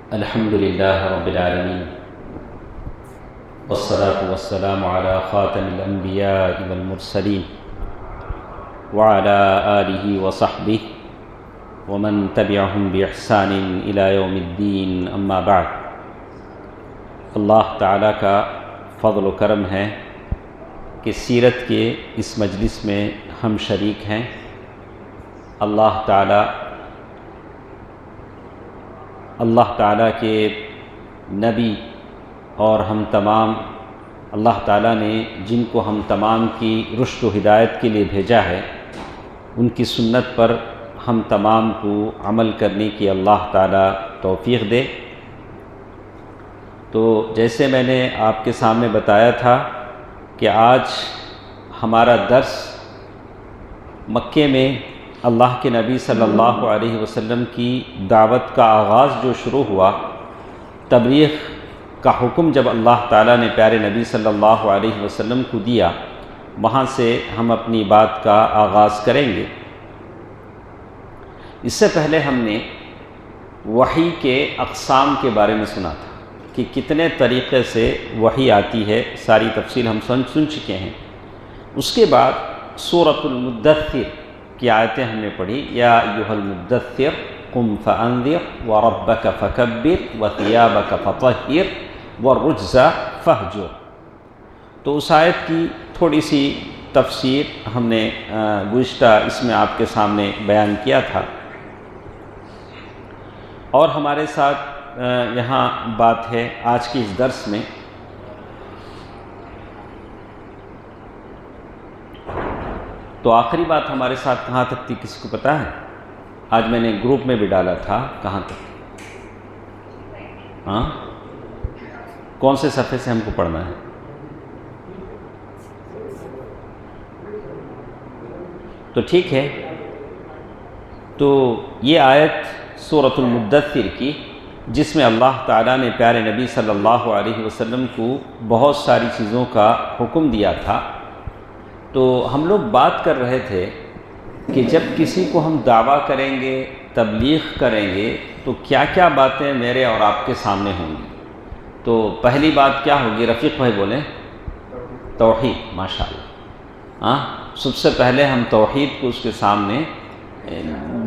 الحمد لله رب العالمين والصلاة والسلام على خاتم الأنبياء والمرسلين وعلى آله وصحبه ومن تبعهم بإحسان إلى يوم الدين أما بعد. اللہ تعالیٰ کا فضل و کرم ہے کہ سیرت کے اس مجلس میں ہم شریک ہیں. اللہ تعالیٰ کے نبی اور ہم تمام اللہ تعالیٰ نے جن کو ہم تمام کی رشد و ہدایت کے لیے بھیجا ہے ان کی سنت پر ہم تمام کو عمل کرنے کی اللہ تعالیٰ توفیق دے. تو جیسے میں نے آپ کے سامنے بتایا تھا کہ آج ہمارا درس مکے میں اللہ کے نبی صلی اللہ علیہ وسلم کی دعوت کا آغاز جو شروع ہوا، تبلیغ کا حکم جب اللہ تعالیٰ نے پیارے نبی صلی اللہ علیہ وسلم کو دیا، وہاں سے ہم اپنی بات کا آغاز کریں گے. اس سے پہلے ہم نے وحی کے اقسام کے بارے میں سنا تھا کہ کتنے طریقے سے وحی آتی ہے، ساری تفصیل ہم سن چکے ہیں. اس کے بعد سورۃ المدثر کی آیتیں ہم نے پڑھی، یا ایھا المدثر قم فانذر وربک فکبر وثیابک فطہر والرجز فہجر. تو اس آیت کی تھوڑی سی تفسیر ہم نے گزشتہ اس میں آپ کے سامنے بیان کیا تھا. اور ہمارے ساتھ یہاں بات ہے آج کی اس درس میں، تو آخری بات ہمارے ساتھ کہاں تک تھی کسی کو پتہ ہے؟ آج میں نے گروپ میں بھی ڈالا تھا، کہاں تک؟ ہاں، کون سے صفحے سے ہم کو پڑھنا ہے؟ تو ٹھیک ہے، تو یہ آیت سورۃ المدثر کی، جس میں اللہ تعالیٰ نے پیارے نبی صلی اللہ علیہ وسلم کو بہت ساری چیزوں کا حکم دیا تھا. تو ہم لوگ بات کر رہے تھے کہ جب کسی کو ہم دعویٰ کریں گے، تبلیغ کریں گے، تو کیا کیا باتیں میرے اور آپ کے سامنے ہوں گی. تو پہلی بات کیا ہوگی؟ رفیق بھائی بولیں. توحید. ماشاء اللہ. ہاں، سب سے پہلے ہم توحید کو اس کے سامنے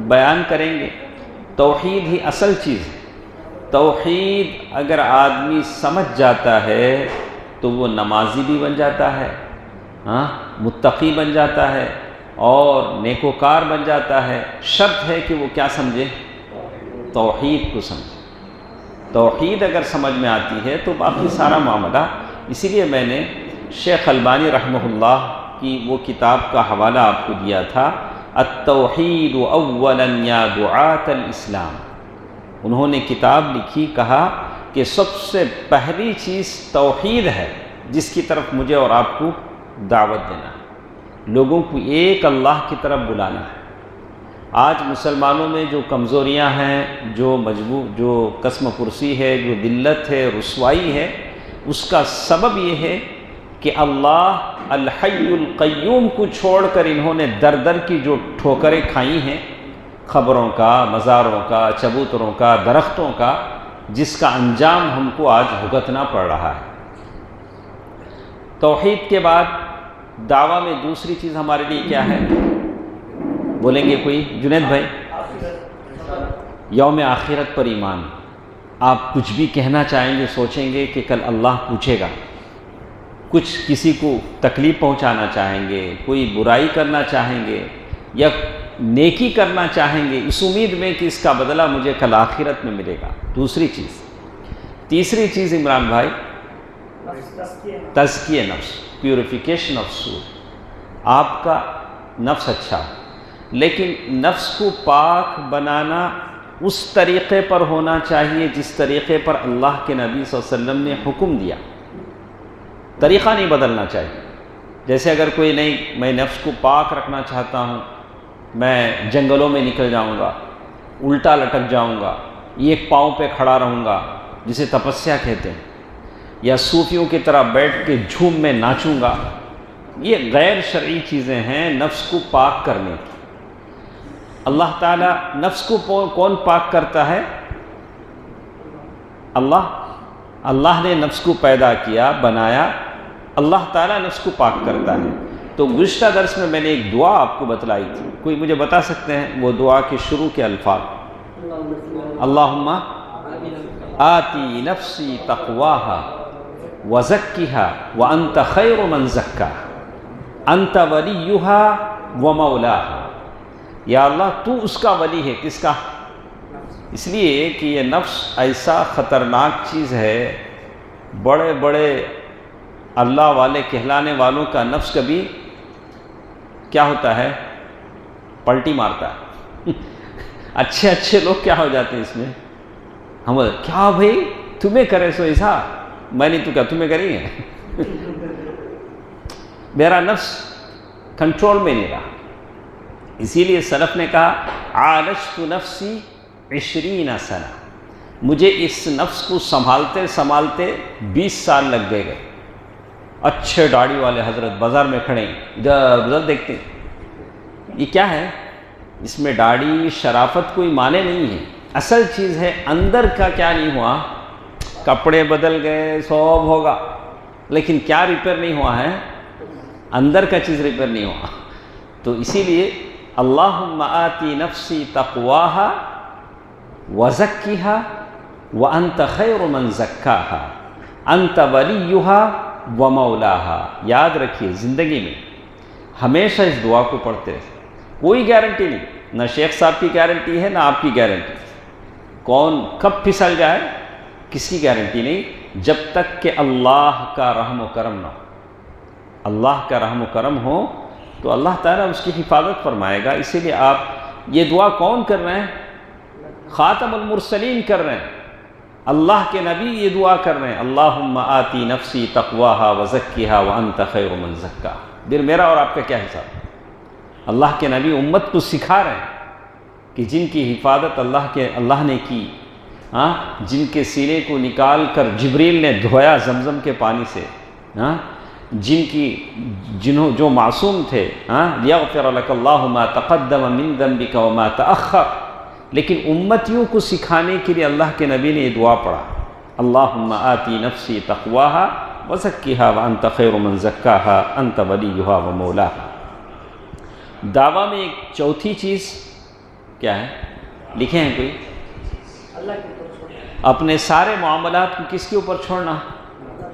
بیان کریں گے. توحید ہی اصل چیز ہے. توحید اگر آدمی سمجھ جاتا ہے تو وہ نمازی بھی بن جاتا ہے، ہاں، متقی بن جاتا ہے اور نیکوکار بن جاتا ہے. شرط ہے کہ وہ کیا سمجھے؟ توحید کو سمجھے. توحید اگر سمجھ میں آتی ہے تو باقی سارا معاملہ. اسی لیے میں نے شیخ البانی رحمہ اللہ کی وہ کتاب کا حوالہ آپ کو دیا تھا، التوحید اولا یا دعاة الاسلام. انہوں نے کتاب لکھی، کہا کہ سب سے پہلی چیز توحید ہے جس کی طرف مجھے اور آپ کو دعوت دینا ہے، لوگوں کو ایک اللہ کی طرف بلانا ہے. آج مسلمانوں میں جو کمزوریاں ہیں، جو قسم پرسی ہے، جو ذلت ہے، رسوائی ہے، اس کا سبب یہ ہے کہ اللہ الحی القیوم کو چھوڑ کر انہوں نے در در کی جو ٹھوکریں کھائی ہیں، قبروں کا، مزاروں کا، چبوتروں کا، درختوں کا، جس کا انجام ہم کو آج بھگتنا پڑ رہا ہے. توحید کے بعد دعویٰ میں دوسری چیز ہمارے لیے کیا ہے؟ بولیں گے کوئی؟ جنید بھائی. یوم آخرت پر ایمان. آپ کچھ بھی کہنا چاہیں گے، سوچیں گے کہ کل اللہ پوچھے گا. کچھ کسی کو تکلیف پہنچانا چاہیں گے، کوئی برائی کرنا چاہیں گے یا نیکی کرنا چاہیں گے، اس امید میں کہ اس کا بدلہ مجھے کل آخرت میں ملے گا. دوسری چیز. تیسری چیز عمران بھائی، تزکیہ نفس، پیوریفیکیشن آف سول. آپ کا نفس اچھا ہو، لیکن نفس کو پاک بنانا اس طریقے پر ہونا چاہیے جس طریقے پر اللہ کے نبی صلی اللہ علیہ وسلم نے حکم دیا. طریقہ نہیں بدلنا چاہیے. جیسے اگر کوئی نہیں، میں نفس کو پاک رکھنا چاہتا ہوں، میں جنگلوں میں نکل جاؤں گا، الٹا لٹک جاؤں گا، ایک پاؤں پہ کھڑا رہوں گا، جسے تپسیا کہتے ہیں، یا صوفیوں کی طرح بیٹھ کے جھوم میں ناچوں گا، یہ غیر شرعی چیزیں ہیں نفس کو پاک کرنے کی. اللہ تعالیٰ نفس کو کون پاک کرتا ہے؟ اللہ نے نفس کو پیدا کیا، بنایا، اللہ تعالیٰ نفس کو پاک کرتا ہے۔ تو گزشتہ درس میں نے ایک دعا آپ کو بتلائی تھی، کوئی مجھے بتا سکتے ہیں وہ دعا کے شروع کے الفاظ؟ اللہم آتی نفسی تقواہا وزکیہا وانت خیر من زکاہا انت ولیہا ومولاہا۔ یا اللہ تو اس کا ولی ہے، کس کا؟ اس لیے کہ یہ نفس ایسا خطرناک چیز ہے، بڑے بڑے اللہ والے کہلانے والوں کا نفس کبھی کیا ہوتا ہے؟ پلٹی مارتا ہے۔ اچھے لوگ کیا ہو جاتے ہیں اس میں؟ ہم کیا بھائی تمہیں کرے سو ایسا، میں نہیں تو کیا تمہیں کریں گے؟ میرا نفس کنٹرول میں نہیں رہا۔ اسی لیے سلف نے کہا عالجت نفسی 20 سنہ، مجھے اس نفس کو سنبھالتے 20 سال لگ گئے۔ اچھے داڑھی والے حضرت بازار میں کھڑے ہیں، ادھر دیکھتے ہیں، یہ کیا ہے؟ اس میں داڑھی شرافت کوئی معنی نہیں ہے، اصل چیز ہے اندر کا کیا نہیں ہوا؟ کپڑے بدل گئے، سب ہوگا، لیکن کیا ریپیئر نہیں ہوا ہے؟ اندر کا چیز ریپیئر نہیں ہوا۔ تو اسی لیے اللہم آتی نفسی تقواہا وزکیہا وانت خیر من زکاہا انت ولیہا ومولاہا۔ یاد رکھیے زندگی میں ہمیشہ اس دعا کو پڑھتے رہے، کوئی گارنٹی نہیں، نہ شیخ صاحب کی گارنٹی ہے نہ آپ کی گارنٹی، کون کب پھسل جائے کس کی گارنٹی نہیں، جب تک کہ اللہ کا رحم و کرم نہ ہو۔ اللہ کا رحم و کرم ہو تو اللہ تعالیٰ اس کی حفاظت فرمائے گا۔ اسی لیے آپ یہ دعا کون کر رہے ہیں؟ خاتم المرسلین کر رہے ہیں، اللہ کے نبی یہ دعا کر رہے ہیں، اللہم آتی نفسی تقواہا وزکیہا وانت خیر من زکاہا۔ پھر میرا اور آپ کا کیا حساب؟ اللہ کے نبی امت کو سکھا رہے ہیں کہ جن کی حفاظت اللہ نے کی، جن کے سینے کو نکال کر جبریل نے دھویا زمزم کے پانی سے، جو معصوم تھے، لیغفر لک اللہ ما تقدم من ذنبک وما تأخر، لیکن امتیوں کو سکھانے کے لیے اللہ کے نبی نے یہ دعا پڑھا، اللہم آتی نفسی تقواہا وزکیہا وانت خیر من زکاہا انت ولیہا ومولاہا۔ دعویٰ میں ایک چوتھی چیز کیا ہے؟ لکھے ہیں کوئی؟ اپنے سارے معاملات کو کس کے اوپر چھوڑنا؟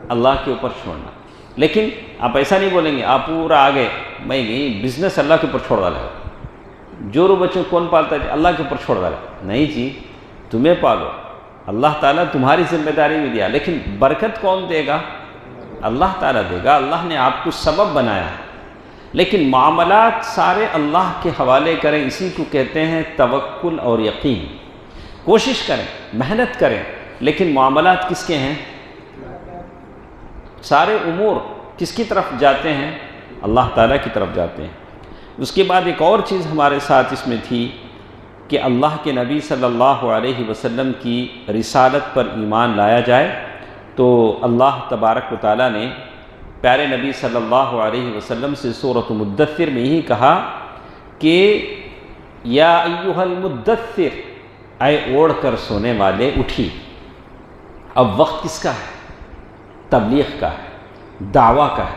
اللہ کے اوپر چھوڑنا۔ لیکن آپ ایسا نہیں بولیں گے آپ پورا آگے میں بزنس اللہ کے اوپر چھوڑ ڈالے گا، جو بچوں کون پالتا ہے؟ اللہ کے اوپر چھوڑ ڈالے، نہیں جی، تمہیں پالو، اللہ تعالیٰ تمہاری ذمہ داری بھی دیا، لیکن برکت کون دے گا؟ اللہ تعالیٰ دے گا، اللہ نے آپ کو سبب بنایا ہے، لیکن معاملات سارے اللہ کے حوالے کریں، اسی کو کہتے ہیں توکل اور یقین۔ کوشش کریں، محنت کریں، لیکن معاملات کس کے ہیں؟ سارے امور کس کی طرف جاتے ہیں؟ اللہ تعالیٰ کی طرف جاتے ہیں۔ اس کے بعد ایک اور چیز ہمارے ساتھ اس میں تھی کہ اللہ کے نبی صلی اللہ علیہ وسلم کی رسالت پر ایمان لایا جائے، تو اللہ تبارک و تعالیٰ نے پیارے نبی صلی اللہ علیہ وسلم سے سورۃ مدثر میں یہی کہا کہ یا ایھا المدثر، اے اوڑھ کر سونے والے اٹھی۔ اب وقت کس کا ہے؟ تبلیغ کا ہے، دعویٰ کا ہے۔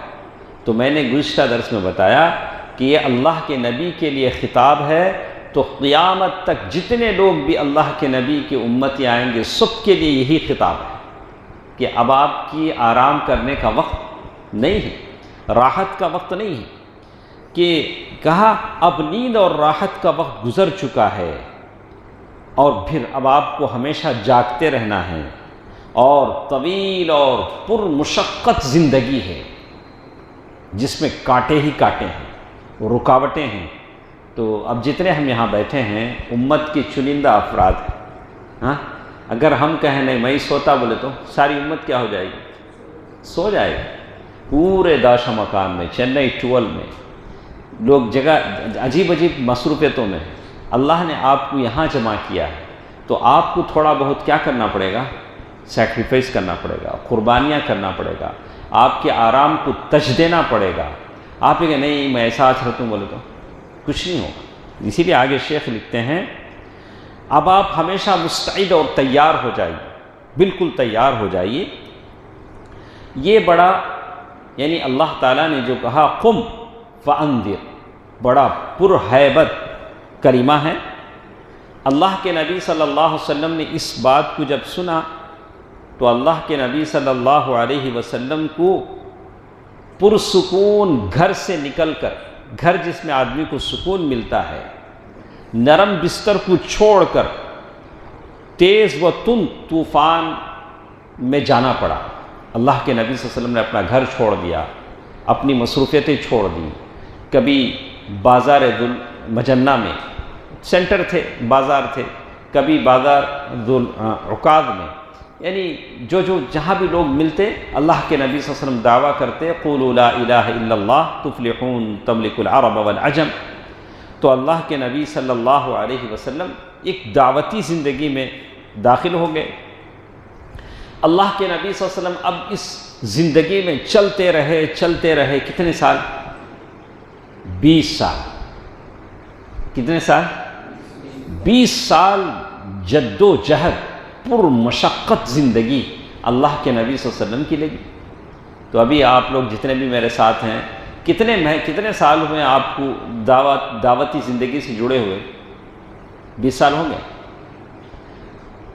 تو میں نے گزشتہ درس میں بتایا کہ یہ اللہ کے نبی کے لیے خطاب ہے، تو قیامت تک جتنے لوگ بھی اللہ کے نبی کی امتی آئیں گے سب کے لیے یہی خطاب ہے کہ اب آپ کی آرام کرنے کا وقت نہیں ہے، راحت کا وقت نہیں ہے، کہ کہا اب نیند اور راحت کا وقت گزر چکا ہے، اور پھر اب آپ کو ہمیشہ جاگتے رہنا ہے، اور طویل اور پر مشقت زندگی ہے جس میں کانٹے ہی کانٹے ہیں، رکاوٹیں ہیں۔ تو اب جتنے ہم یہاں بیٹھے ہیں امت کی چنندہ افراد ہیں، اگر ہم کہیں نہیں میں سوتا بولے تو ساری امت کیا ہو جائے گی؟ سو جائے گی۔ پورے داشا مکان میں، چنئی 12 میں لوگ جگہ عجیب مصروفیتوں میں، اللہ نے آپ کو یہاں جمع کیا ہے، تو آپ کو تھوڑا بہت کیا کرنا پڑے گا؟ سیکریفائس کرنا پڑے گا، قربانیاں کرنا پڑے گا، آپ کے آرام کو تج دینا پڑے گا۔ آپ یہ کہ نہیں میں ایسا آج رہتا ہوں بولے تو کچھ نہیں ہوگا۔ اسی لیے آگے شیخ لکھتے ہیں اب آپ ہمیشہ مستعد اور تیار ہو جائیے، بالکل تیار ہو جائیے۔ یہ بڑا یعنی اللہ تعالیٰ نے جو کہا قم فانذر، بڑا پرہیبت کلمہ ہے۔ اللہ کے نبی صلی اللہ علیہ وسلم نے اس بات کو جب سنا تو اللہ کے نبی صلی اللہ علیہ وسلم کو پرسکون گھر سے نکل کر، گھر جس میں آدمی کو سکون ملتا ہے، نرم بستر کو چھوڑ کر تیز و تند طوفان میں جانا پڑا۔ اللہ کے نبی صلی اللہ علیہ وسلم نے اپنا گھر چھوڑ دیا، اپنی مصروفیتیں چھوڑ دیں۔ کبھی بازار مجنہ میں سینٹر تھے، بازار تھے، کبھی بازار عکاظ میں، یعنی جو جہاں بھی لوگ ملتے اللہ کے نبی صلی اللہ علیہ وسلم دعویٰ کرتے قولوا لا الہ الا اللہ تفلحون تملک العرب والعجم۔ تو اللہ کے نبی صلی اللہ علیہ وسلم ایک دعوتی زندگی میں داخل ہو گئے۔ اللہ کے نبی صلی اللہ علیہ وسلم اب اس زندگی میں چلتے رہے کتنے سال؟ 20 سال۔ کتنے سال؟ 20 سال جد و جہد پر مشقت زندگی اللہ کے نبی صلی اللہ علیہ وسلم کی لگی۔ تو ابھی آپ لوگ جتنے بھی میرے ساتھ ہیں، کتنے سال ہوئے آپ کو دعوتی زندگی سے جڑے ہوئے؟ 20 سال ہوں گے۔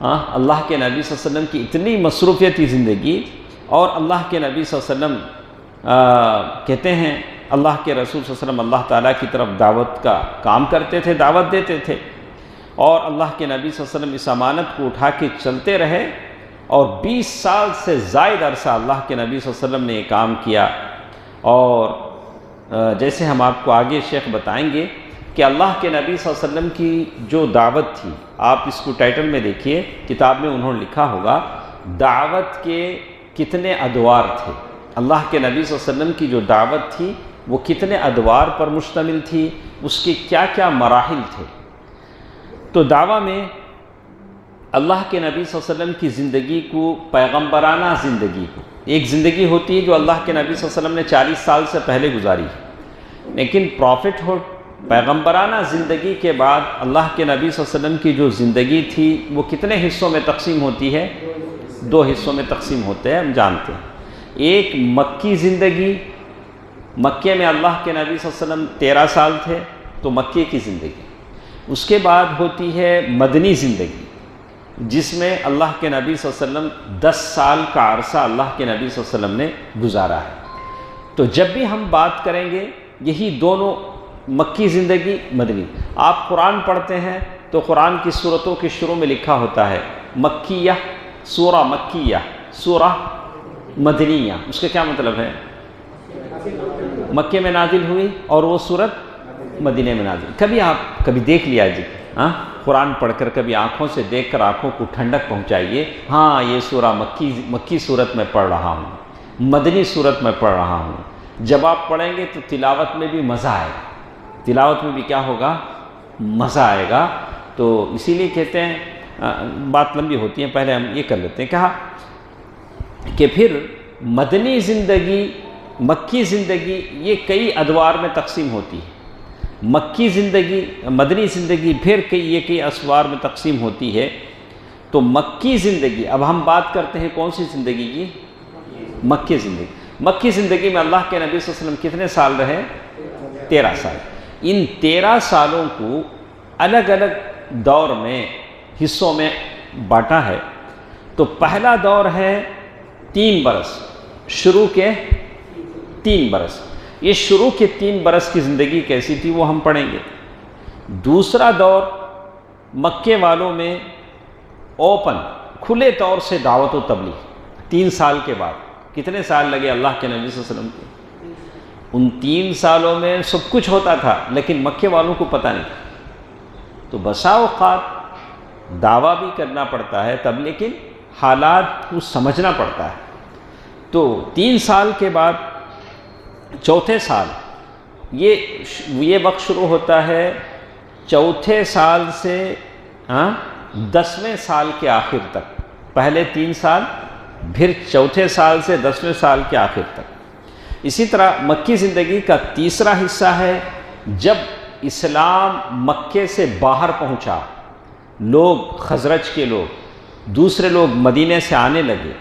اللہ کے نبی صلی اللہ علیہ وسلم کی اتنی مصروفیتی زندگی، اور اللہ کے نبی صلی اللہ علیہ وسلم کہتے ہیں اللہ کے رسول صلی اللہ علیہ وسلم اللہ تعالیٰ کی طرف دعوت کا کام کرتے تھے، دعوت دیتے تھے، اور اللہ کے نبی صلی اللہ علیہ وسلم اس امانت کو اٹھا کے چلتے رہے، اور 20 سال سے زائد عرصہ اللہ کے نبی صلی اللہ علیہ وسلم نے یہ کام کیا۔ اور جیسے ہم آپ کو آگے شیخ بتائیں گے کہ اللہ کے نبی صلی اللہ علیہ وسلم کی جو دعوت تھی، آپ اس کو ٹائٹل میں دیکھیے، کتاب میں انہوں نے لکھا ہوگا دعوت کے کتنے ادوار تھے۔ اللہ کے نبی صلی اللہ علیہ وسلم کی جو دعوت تھی وہ کتنے ادوار پر مشتمل تھی، اس کے کیا کیا مراحل تھے۔ تو دعویٰ میں اللہ کے نبی صلی اللہ علیہ وسلم کی زندگی کو، پیغمبرانہ زندگی کو، ایک زندگی ہوتی ہے جو اللہ کے نبی صلی اللہ علیہ وسلم نے 40 سال سے پہلے گزاری ہے، لیکن پروفٹ ہوڈ، پیغمبرانہ زندگی کے بعد اللہ کے نبی صلی اللہ علیہ وسلم کی جو زندگی تھی وہ کتنے حصوں میں تقسیم ہوتی ہے؟ 2 حصوں میں تقسیم ہوتے ہیں، ہم جانتے ہیں۔ ایک مکی زندگی، مکے میں اللہ کے نبی صلی اللہ علیہ وسلم 13 سال تھے، تو مکے کی زندگی۔ اس کے بعد ہوتی ہے مدنی زندگی، جس میں اللہ کے نبی صلی اللہ علیہ وسلم 10 سال کا عرصہ اللہ کے نبی صلی اللہ علیہ وسلم نے گزارا ہے۔ تو جب بھی ہم بات کریں گے یہی دونوں، مکی زندگی، مدنی۔ آپ قرآن پڑھتے ہیں تو قرآن کی سورتوں کے شروع میں لکھا ہوتا ہے مکیہ، سورہ مکیہ، سورہ مدنیہ۔ اس کا کیا مطلب ہے؟ مکے میں نازل ہوئی اور وہ سورت مدینے میں نازل۔ کبھی دیکھ لیا جی، قرآن پڑھ کر کبھی آنکھوں سے دیکھ کر آنکھوں کو ٹھنڈک پہنچائیے، ہاں یہ سورہ مکی صورت میں پڑھ رہا ہوں، مدنی صورت میں پڑھ رہا ہوں۔ جب آپ پڑھیں گے تو تلاوت میں بھی مزہ آئے گا، تلاوت میں بھی کیا ہوگا؟ مزہ آئے گا۔ تو اسی لیے کہتے ہیں، بات لمبی ہوتی ہے، پہلے ہم یہ کر لیتے ہیں۔ کہا کہ پھر مدنی زندگی، مکی زندگی، یہ کئی ادوار میں تقسیم ہوتی ہے۔ مکی زندگی، مدنی زندگی پھر کئی اسوار میں تقسیم ہوتی ہے۔ تو مکی زندگی، اب ہم بات کرتے ہیں کون سی زندگی کی؟ مکی زندگی۔ مکی زندگی میں اللہ کے نبی صلی اللہ علیہ وسلم کتنے سال رہے؟ 13 سال۔ ان 13 سالوں کو الگ الگ دور میں، حصوں میں بانٹا ہے۔ تو پہلا دور ہے 3 برس، شروع کے 3 برس۔ یہ شروع کے 3 برس کی زندگی کیسی تھی وہ ہم پڑھیں گے۔ دوسرا دور مکے والوں میں اوپن، کھلے طور سے دعوت و تبلیغ۔ 3 سال کے بعد کتنے سال لگے اللہ کے نبی صلی اللہ علیہ وسلم کو؟ ان 3 سالوں میں سب کچھ ہوتا تھا، لیکن مکے والوں کو پتہ نہیں تھا۔ تو بسا اوقات دعویٰ بھی کرنا پڑتا ہے تب، لیکن حالات کو سمجھنا پڑتا ہے۔ تو 3 سال کے بعد چوتھے سال، یہ وقت شروع ہوتا ہے چوتھے سال سے 10ویں سال کے آخر تک۔ پہلے 3 سال، پھر چوتھے سال سے 10ویں سال کے آخر تک۔ اسی طرح مکی زندگی کا تیسرا حصہ ہے جب اسلام مکے سے باہر پہنچا، لوگ، خزرج کے لوگ دوسرے لوگ مدینے سے آنے لگے،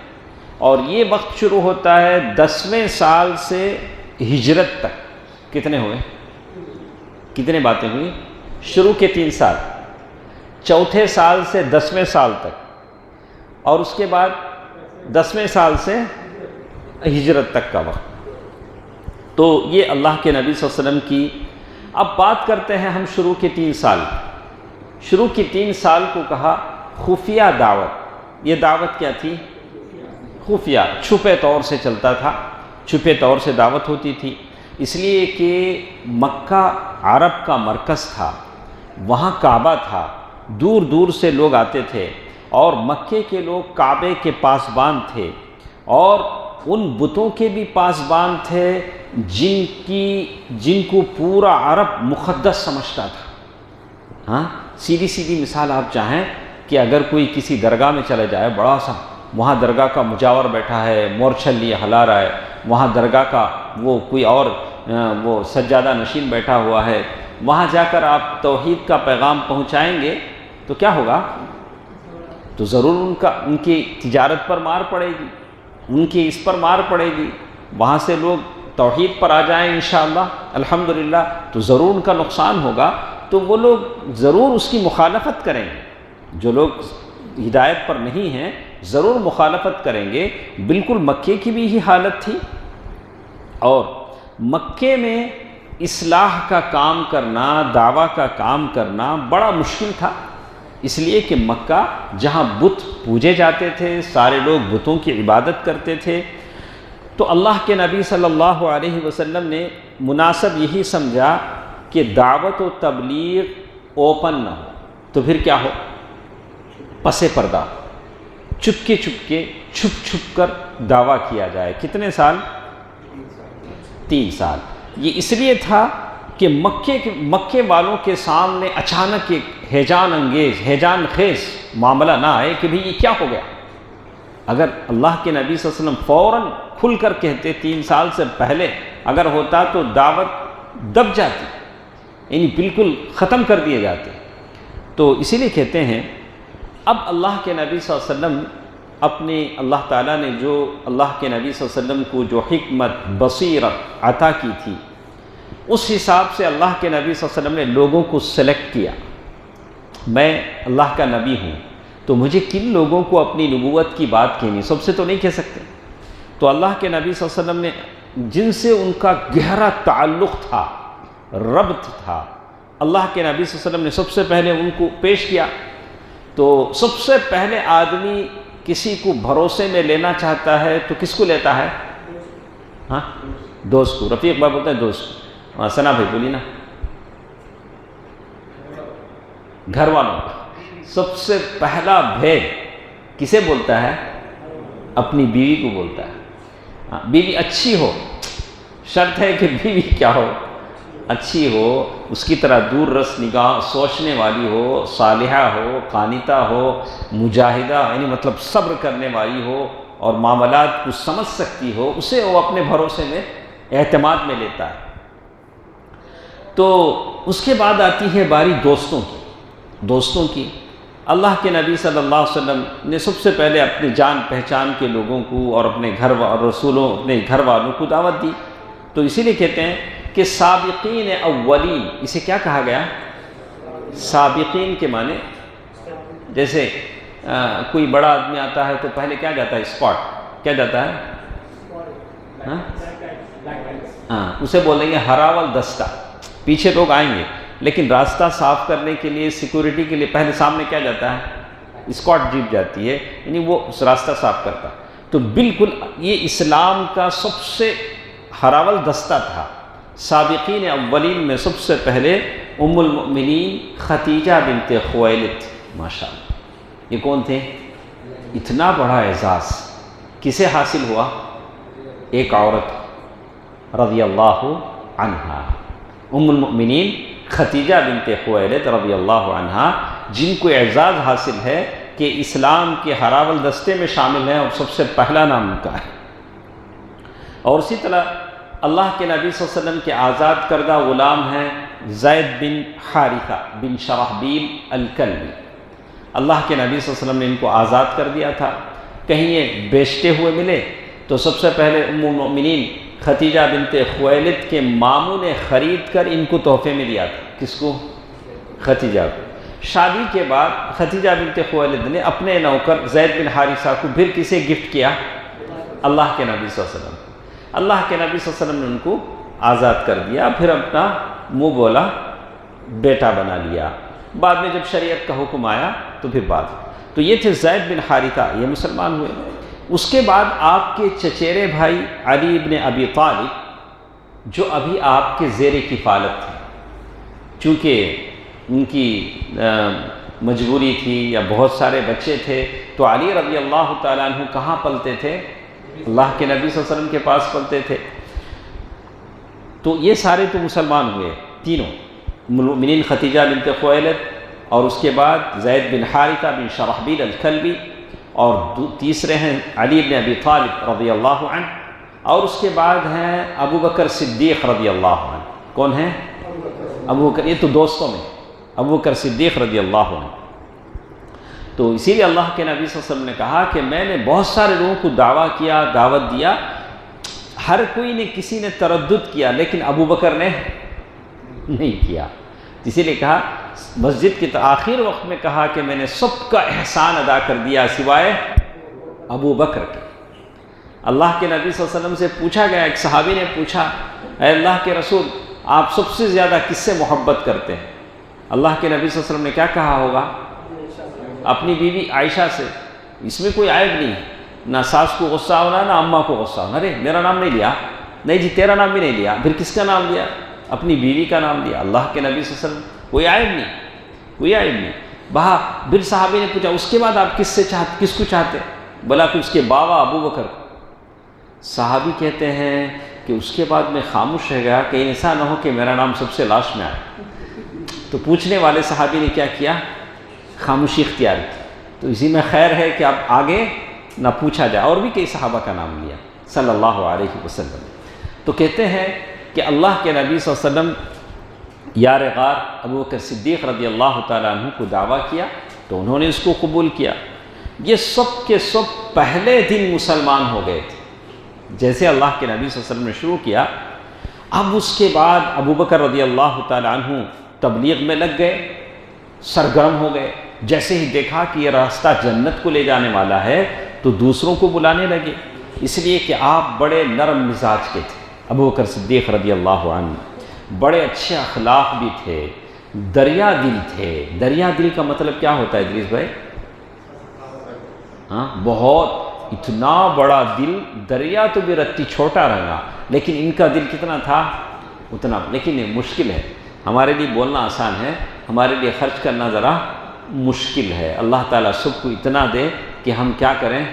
اور یہ وقت شروع ہوتا ہے 10ویں سال سے ہجرت تک۔ کتنے ہوئے؟ کتنے باتیں ہوئی؟ شروع کے 3 سال، چوتھے سال سے 10ویں سال تک، اور اس کے بعد 10ویں سال سے ہجرت تک کا وقت۔ تو یہ اللہ کے نبی صلی اللہ علیہ وسلم کی۔ اب بات کرتے ہیں ہم شروع کے 3 سال۔ شروع کی 3 سال کو کہا خفیہ دعوت۔ یہ دعوت کیا تھی؟ خفیہ، چھپے طور سے چلتا تھا، چھپے طور سے دعوت ہوتی تھی، اس لیے کہ مکہ عرب کا مرکز تھا، وہاں کعبہ تھا، دور دور سے لوگ آتے تھے، اور مکے کے لوگ کعبے کے پاسبان تھے، اور ان بتوں کے بھی پاسبان تھے جن کو پورا عرب مقدس سمجھتا تھا۔ ہاں، سیدھی سیدھی مثال آپ چاہیں کہ اگر کوئی کسی درگاہ میں چلا جائے، بڑا سا وہاں درگاہ کا مجاور بیٹھا ہے، مورچھل لیے ہلا رہا ہے، وہاں درگاہ کا وہ کوئی اور وہ سجادہ نشین بیٹھا ہوا ہے، وہاں جا کر آپ توحید کا پیغام پہنچائیں گے تو کیا ہوگا؟ تو ضرور ان کی تجارت پر مار پڑے گی، ان کی اس پر مار پڑے گی، وہاں سے لوگ توحید پر آ جائیں انشاءاللہ الحمدللہ تو ضرور ان کا نقصان ہوگا، تو وہ لوگ ضرور اس کی مخالفت کریں گے۔ جو لوگ ہدایت پر نہیں ہیں ضرور مخالفت کریں گے۔ بالکل مکے کی بھی یہ حالت تھی، اور مکے میں اصلاح کا کام کرنا، دعویٰ کا کام کرنا بڑا مشکل تھا، اس لیے کہ مکہ جہاں بت پوجے جاتے تھے، سارے لوگ بتوں کی عبادت کرتے تھے، تو اللہ کے نبی صلی اللہ علیہ وسلم نے مناسب یہی سمجھا کہ دعوت و تبلیغ اوپن نہ ہو، تو پھر کیا ہو؟ پس پردہ، چپکے چھپ چھپ کر دعویٰ کیا جائے۔ کتنے سال؟ 3 سال۔ یہ اس لیے تھا کہ مکے والوں کے سامنے اچانک ایک ہیجان خیز معاملہ نہ آئے کہ بھئی یہ کیا ہو گیا۔ اگر اللہ کے نبی صلی اللہ علیہ وسلم فوراً کھل کر کہتے 3 سال سے پہلے اگر ہوتا تو دعوت دب جاتی، یعنی بالکل ختم کر دیے جاتے۔ تو اسی لیے کہتے ہیں اب اللہ کے نبی صلی اللہ علیہ وسلم اللہ تعالیٰ نے جو اللہ کے نبی صلی اللہ علیہ وسلم کو جو حکمت بصیرت عطا کی تھی، اس حساب سے اللہ کے نبی صلی اللہ علیہ وسلم نے لوگوں کو سلیکٹ کیا۔ میں اللہ کا نبی ہوں تو مجھے کن لوگوں کو اپنی نبوت کی بات کہنی، سب سے تو نہیں کہہ سکتے۔ تو اللہ کے نبی صلی اللہ علیہ وسلم نے جن سے ان کا گہرا تعلق تھا، ربط تھا، اللہ کے نبی صلی اللہ علیہ وسلم نے سب سے پہلے ان کو پیش کیا۔ تو سب سے پہلے آدمی کسی کو بھروسے میں لینا چاہتا ہے تو کس کو لیتا ہے؟ ہاں، دوست کو۔ رفیق بھائی بولتے ہیں دوست کو۔ ثنا بھائی بولی نا، گھر والوں کا سب سے پہلا بھید کسے بولتا ہے؟ اپنی بیوی کو بولتا ہے۔ بیوی اچھی ہو، شرط ہے کہ بیوی کیا ہو؟ اچھی ہو، اس کی طرح دور رس نگاہ سوچنے والی ہو، صالحہ ہو، قانتہ ہو، مجاہدہ یعنی مطلب صبر کرنے والی ہو اور معاملات کو سمجھ سکتی ہو، اسے وہ اپنے بھروسے میں اعتماد میں لیتا ہے۔ تو اس کے بعد آتی ہے باری دوستوں کی۔ اللہ کے نبی صلی اللہ علیہ وسلم نے سب سے پہلے اپنے جان پہچان کے لوگوں کو اور اپنے گھر والوں کو دعوت دی۔ تو اسی لیے کہتے ہیں کہ سابقین اولین، اسے کیا کہا گیا؟ سابقین کے معنی جیسے کوئی بڑا آدمی آتا ہے تو پہلے کیا جاتا ہے؟ اسپاٹ کیا جاتا ہے؟ ہاں، اسے بولیں گے ہراول دستہ۔ پیچھے لوگ آئیں گے لیکن راستہ صاف کرنے کے لیے، سیکورٹی کے لیے پہلے سامنے کیا جاتا ہے؟ اسکواٹ جیپ جاتی ہے، یعنی وہ راستہ صاف کرتا۔ تو بالکل یہ اسلام کا سب سے ہراول دستہ تھا۔ سابقین اولین میں سب سے پہلے ام المؤمنین خدیجہ بنت خویلد، ماشاءاللہ، یہ کون تھے؟ اتنا بڑا اعزاز کسے حاصل ہوا؟ ایک عورت رضی اللہ عنہا، ام المؤمنین خدیجہ بنت خویلد رضی اللہ عنہا، جن کو اعزاز حاصل ہے کہ اسلام کے ہراول دستے میں شامل ہیں اور سب سے پہلا نام ان کا ہے۔ اور اسی طرح اللہ کے نبی صلی اللہ علیہ وسلم کے آزاد کردہ غلام ہیں زید بن حارثہ بن شرحبیل الکلبی۔ اللہ کے نبی صلی اللہ علیہ وسلم نے ان کو آزاد کر دیا تھا. کہیں یہ بیچتے ہوئے ملے تو سب سے پہلے ام المؤمنین ختیجہ بنت خویلد کے ماموں نے خرید کر ان کو تحفے میں دیا تھا. کس کو؟ ختیجہ کو. شادی کے بعد ختیجہ بنت خویلد نے اپنے نوکر زید بن حارثہ کو پھر کسے گفٹ کیا؟ اللہ کے نبی صلی اللہ علیہ وسلم. اللہ کے نبی صلی اللہ علیہ وسلم نے ان کو آزاد کر دیا، پھر اپنا منہ بولا بیٹا بنا لیا. بعد میں جب شریعت کا حکم آیا تو پھر بعد. تو یہ تھے زید بن حارثہ، یہ مسلمان ہوئے. اس کے بعد آپ کے چچیرے بھائی علی ابن ابی طالب جو ابھی آپ کے زیر کفالت تھے، چونکہ ان کی مجبوری تھی یا بہت سارے بچے تھے، تو علی رضی اللہ تعالیٰ عنہ کہاں پلتے تھے؟ اللہ کے نبی صلی اللہ علیہ وسلم کے پاس پلتے تھے. تو یہ سارے تو مسلمان ہوئے تینوں، مومنین ختیجہ بنت خویلد، اور اس کے بعد زید بن حارثہ بن شرحبیل الکلبی، اور تیسرے ہیں علی بن ابی طالب رضی اللہ عنہ، اور اس کے بعد ہیں ابو بکر صدیق رضی اللہ عنہ. کون ہیں؟ ابو بکر. یہ تو دوستوں میں ابو بکر صدیق رضی اللہ عنہ. تو اسی لیے اللہ کے نبی صلی اللہ علیہ وسلم نے کہا کہ میں نے بہت سارے لوگوں کو دعوت دیا، ہر کوئی نے کسی نے تردد کیا، لیکن ابو بکر نے نہیں کیا. اسی لیے کہا مسجد کے آخر وقت میں کہا کہ میں نے سب کا احسان ادا کر دیا سوائے ابو بکر کے. اللہ کے نبی صلی اللہ علیہ وسلم سے پوچھا گیا، ایک صحابی نے پوچھا، اے اللہ کے رسول آپ سب سے زیادہ کس سے محبت کرتے ہیں؟ اللہ کے نبی صلی اللہ علیہ وسلم نے کیا کہا ہوگا؟ اپنی بیوی عائشہ سے. اس میں کوئی عیب نہیں، نہ ساس کو غصہ ہونا نہ اماں کو غصہ ہونا. ارے میرا نام نہیں لیا، نہیں جی تیرا نام بھی نہیں لیا، پھر کس کا نام لیا؟ اپنی بیوی کا نام لیا. اللہ کے نبی صلی اللہ علیہ وسلم کوئی عیب نہیں، کوئی عیب نہیں. پھر صحابی نے پوچھا اس کے بعد آپ کس کو چاہتے؟ بولا کہ اس کے بابا ابو بکر. صحابی کہتے ہیں کہ اس کے بعد میں خاموش رہ گیا کہ ایسا نہ ہو کہ میرا نام سب سے لاسٹ میں آئے. تو پوچھنے والے صحابی نے کیا کیا؟ خاموشی اختیار کی. تو اسی میں خیر ہے کہ اب آگے نہ پوچھا جائے. اور بھی کئی صحابہ کا نام لیا صلی اللہ علیہ وسلم. تو کہتے ہیں کہ اللہ کے نبی صلی اللہ علیہ وسلم یار غار ابو بکر صدیق رضی اللہ تعالیٰ عنہ کو دعویٰ کیا تو انہوں نے اس کو قبول کیا. یہ سب کے سب پہلے دن مسلمان ہو گئے تھے. جیسے اللہ کے نبی صلی اللہ علیہ وسلم نے شروع کیا، اب اس کے بعد ابو بکر رضی اللہ تعالیٰ عنہ تبلیغ میں لگ گئے، سرگرم ہو گئے. جیسے ہی دیکھا کہ یہ راستہ جنت کو لے جانے والا ہے تو دوسروں کو بلانے لگے. اس لیے کہ آپ بڑے نرم مزاج کے تھے. ابو بکر صدیق رضی اللہ عنہ بڑے اچھے اخلاق بھی تھے، دریا دل تھے. دریا دل کا مطلب کیا ہوتا ہے ادریس بھائی؟ بہت اتنا بڑا دل. دریا تو بھی رتی چھوٹا رہا، لیکن ان کا دل کتنا تھا؟ اتنا. لیکن یہ مشکل ہے. ہمارے لیے بولنا آسان ہے، ہمارے لیے خرچ کرنا ذرا مشکل ہے. اللہ تعالیٰ سب کو اتنا دے کہ ہم کیا کریں؟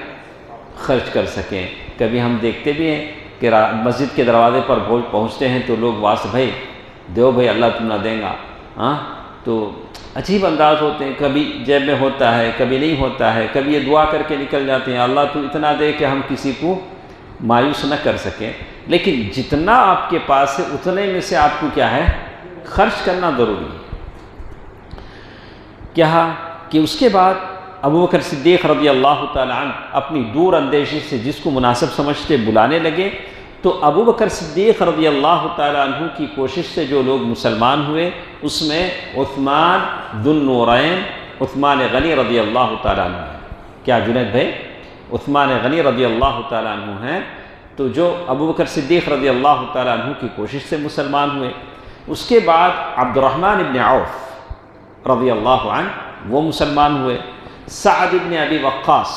خرچ کر سکیں. کبھی ہم دیکھتے بھی ہیں کہ مسجد کے دروازے پر پہنچتے ہیں تو لوگ واسطے بھائی دیو بھائی اللہ تم نہ دیں گا. تو عجیب انداز ہوتے ہیں، کبھی جیب میں ہوتا ہے کبھی نہیں ہوتا ہے، کبھی یہ دعا کر کے نکل جاتے ہیں اللہ تو اتنا دے کہ ہم کسی کو مایوس نہ کر سکیں. لیکن جتنا آپ کے پاس ہے اتنے میں سے آپ کو کیا ہے؟ خرچ کرنا ضروری ہے. کیا کہ اس کے بعد ابو بکر صدیق رضی اللہ تعالیٰ عنہ اپنی دور اندیشی سے جس کو مناسب سمجھتے بلانے لگے. تو ابو بکر صدیق رضی اللہ تعالیٰ عنہ کی کوشش سے جو لوگ مسلمان ہوئے اس میں عثمان ذو النورین، عثمان غنی رضی اللہ تعالیٰ عنہ ہیں. کیا جنید بھائی؟ عثمان غنی رضی اللہ تعالیٰ عنہ ہیں. تو جو ابو بکر صدیق رضی اللہ تعالیٰ عنہ کی کوشش سے مسلمان ہوئے. اس کے بعد عبد الرحمن ابن عوف رضی اللہ عنہ وہ مسلمان ہوئے. سعد ابن ابی وقاص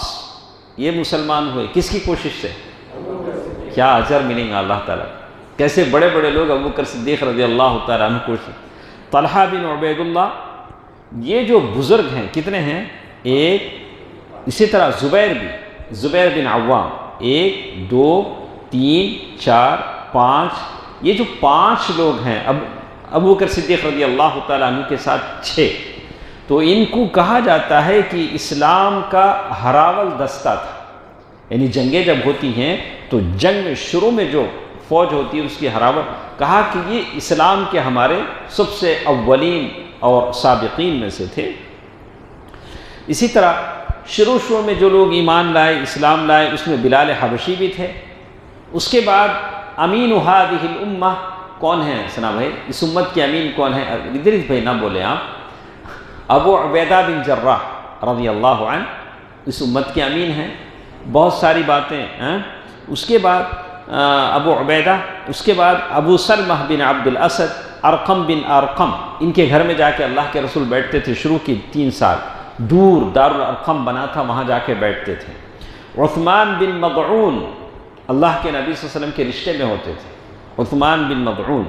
یہ مسلمان ہوئے. کس کی کوشش سے؟ کیا اجر ملیں گا اللہ تعالیٰ. کیسے بڑے بڑے لوگ ابو بکر صدیق رضی اللہ تعالیٰ عنہ کوشش. طلحہ بن عبید اللہ یہ جو بزرگ ہیں کتنے ہیں؟ ایک. اسی طرح زبیر بھی، زبیر بن عوام 1 2 3 4 5 یہ جو 5 لوگ ہیں ابو بکر صدیق رضی اللہ تعالیٰ عنہ کے ساتھ 6. تو ان کو کہا جاتا ہے کہ اسلام کا ہراول دستہ تھا. یعنی جنگیں جب ہوتی ہیں تو جنگ میں شروع میں جو فوج ہوتی ہے اس کی ہراول. کہا کہ یہ اسلام کے ہمارے سب سے اولین اور سابقین میں سے تھے. اسی طرح شروع میں جو لوگ ایمان لائے، اسلام لائے، اس میں بلال حبشی بھی تھے۔ اس کے بعد امین هذه الامہ کون ہیں سنا بھائی؟ اس امت کے امین کون ہیں؟ ادریس بھائی نہ بولے آپ، ابو عبیدہ بن جراح رضی اللہ عنہ اس امت کے امین ہیں، بہت ساری باتیں ہیں۔ اس کے بعد ابو عبیدہ، اس کے بعد ابو سلمہ بن عبد الاسد، ارقم بن ارقم، ان کے گھر میں جا کے اللہ کے رسول بیٹھتے تھے شروع کی 3 سال، دور دارالارقم بنا تھا، وہاں جا کے بیٹھتے تھے۔ عثمان بن مضعون اللہ کے نبی صلی اللہ علیہ وسلم کے رشتے میں ہوتے تھے، عثمان بن مضعون،